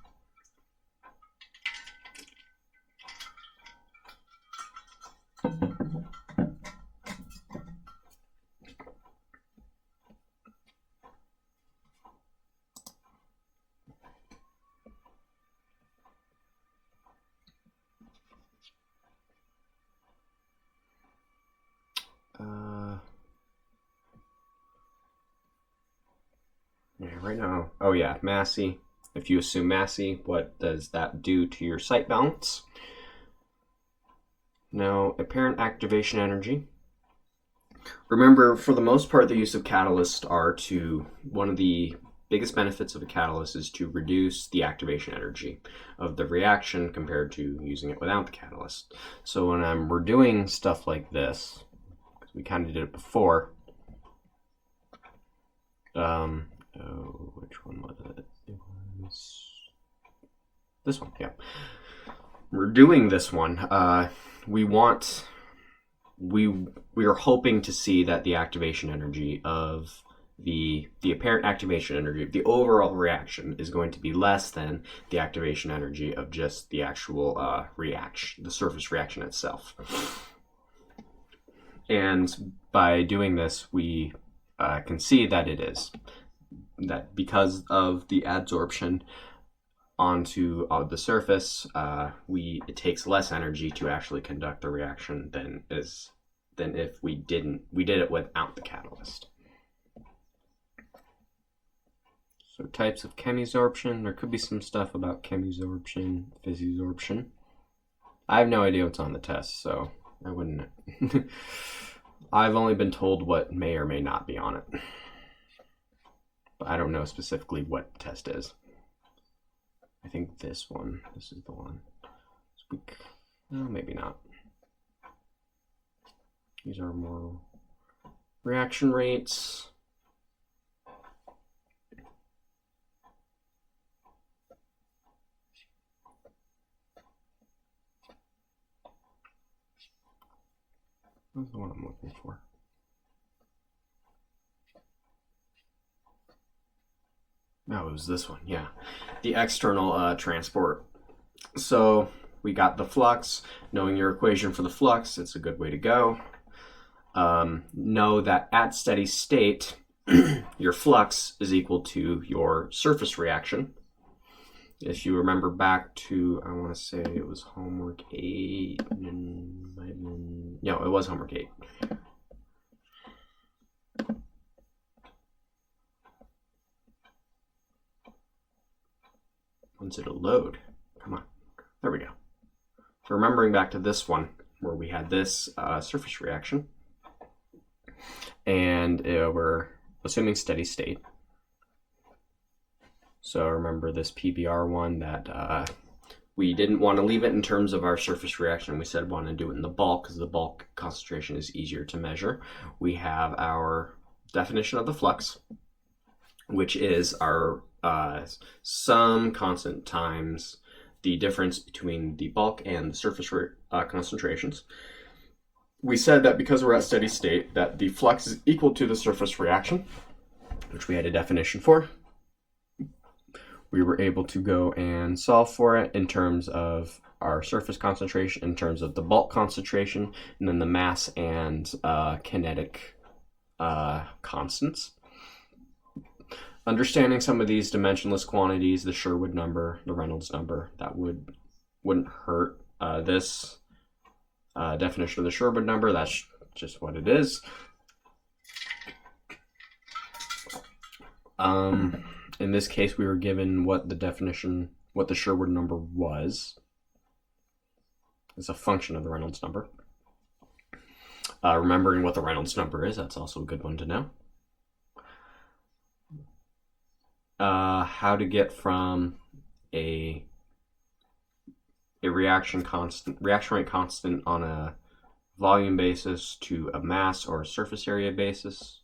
Yeah, right now. Oh yeah, Massey. If you assume Massey, what does that do to your site balance? Now, apparent activation energy. Remember, for the most part, the use of catalysts one of the biggest benefits of a catalyst is to reduce the activation energy of the reaction compared to using it without the catalyst. So when we're doing stuff like this, because we kind of did it before, which one was it? It was this one, yeah. We're doing this one. We are hoping to see that the activation energy of the apparent activation energy of the overall reaction is going to be less than the activation energy of just the actual reaction, the surface reaction itself. And by doing this, we can see that it is. That because of the adsorption onto the surface, it takes less energy to actually conduct the reaction than if we did it without the catalyst. So types of chemisorption, there could be some stuff about chemisorption, physisorption. I have no idea what's on the test, so I wouldn't. I've only been told what may or may not be on it. But I don't know specifically what the test is. I think this is the one. Maybe not. These are more reaction rates. That's the one I'm looking for. No, it was this one, yeah. The external transport. So we got the flux. Knowing your equation for the flux, it's a good way to go. Know that at steady state, your flux is equal to your surface reaction. If you remember back to, I want to say it was homework 8. No, it was homework 8. When's it a load? Come on. There we go. So remembering back to this one, where we had this surface reaction, and we're assuming steady state. So remember this PBR one that we didn't want to leave it in terms of our surface reaction. We said want to do it in the bulk because the bulk concentration is easier to measure. We have our definition of the flux, which is our sum constant times the difference between the bulk and the surface concentrations. We said that because we're at steady state, that the flux is equal to the surface reaction, which we had a definition for. We were able to go and solve for it in terms of our surface concentration, in terms of the bulk concentration, and then the mass and kinetic constants. Understanding some of these dimensionless quantities, the Sherwood number, the Reynolds number, that wouldn't hurt. This definition of the Sherwood number, that's just what it is. In this case, we were given what the Sherwood number was. It's a function of the Reynolds number. Remembering what the Reynolds number is, that's also a good one to know. How to get from a reaction rate constant on a volume basis to a mass or a surface area basis.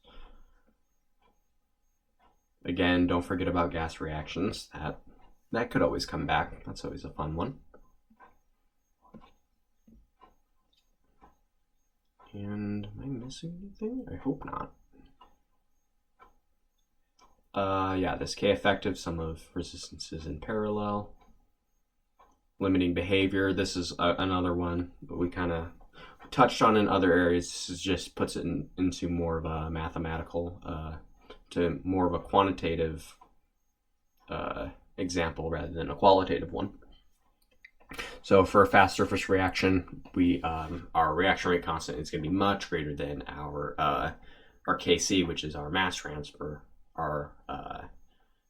Again, don't forget about gas reactions. That could always come back. That's always a fun one. And am I missing anything? I hope not. Yeah, this K effective, sum of resistances in parallel. Limiting behavior, this is another one that we kind of touched on in other areas. This is just puts it into more of a mathematical, to more of a quantitative example rather than a qualitative one. So for a fast surface reaction, our reaction rate constant is going to be much greater than our Kc, which is our mass transfer. Our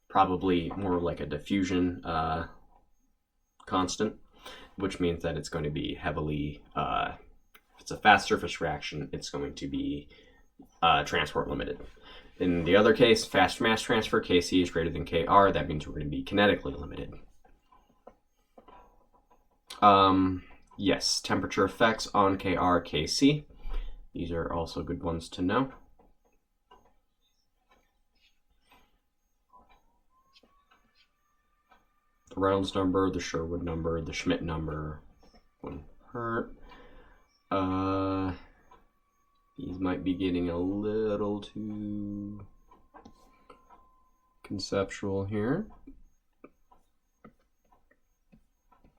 probably more like a diffusion constant, which means that it's going to be heavily, if it's a fast surface reaction, it's going to be transport limited. In the other case, fast mass transfer, Kc is greater than Kr. That means we're going to be kinetically limited. Yes, temperature effects on Kr, Kc. These are also good ones to know. The Reynolds number, the Sherwood number, the Schmidt number wouldn't hurt. These might be getting a little too conceptual here.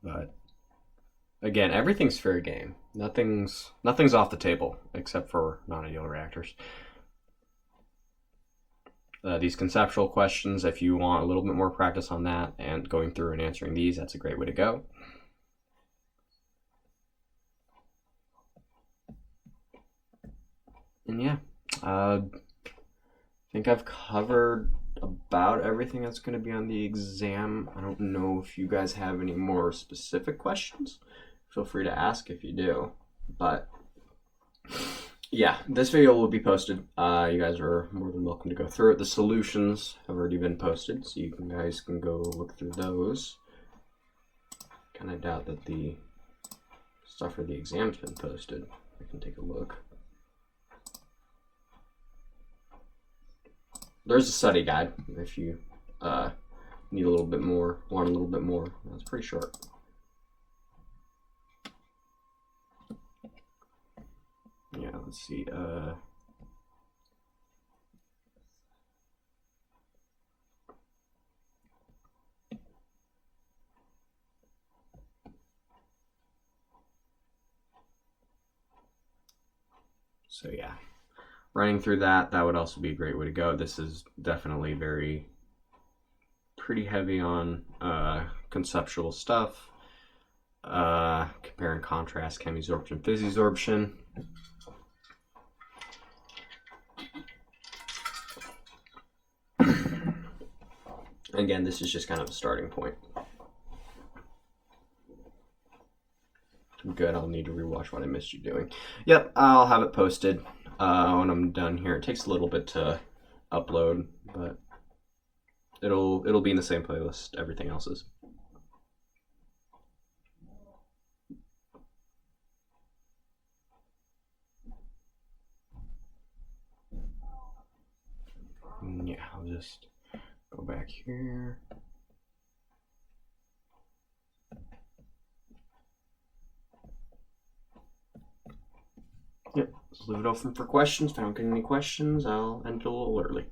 But again, everything's fair game. Nothing's off the table except for non-ideal reactors. These conceptual questions, if you want a little bit more practice on that and going through and answering these, that's a great way to go. And yeah, I think I've covered about everything that's going to be on the exam. I don't know if you guys have any more specific questions. Feel free to ask if you do. But yeah, this video will be posted. You guys are more than welcome to go through it. The solutions have already been posted, so you guys can go look through those. Kind of doubt that the stuff for the exam's been posted. I can take a look. There's a study guide if you need a little bit more, want a little bit more. That's pretty short. Yeah, let's see. So yeah, running through that would also be a great way to go. This is definitely pretty heavy on conceptual stuff. Compare and contrast chemisorption, physisorption. Again, this is just kind of a starting point. Good, I'll need to rewatch what I missed you doing. Yep, I'll have it posted when I'm done here. It takes a little bit to upload, but it'll be in the same playlist everything else is. Yeah, I'll just go back here. Yep, just leave it open for questions. If I don't get any questions, I'll end it a little early.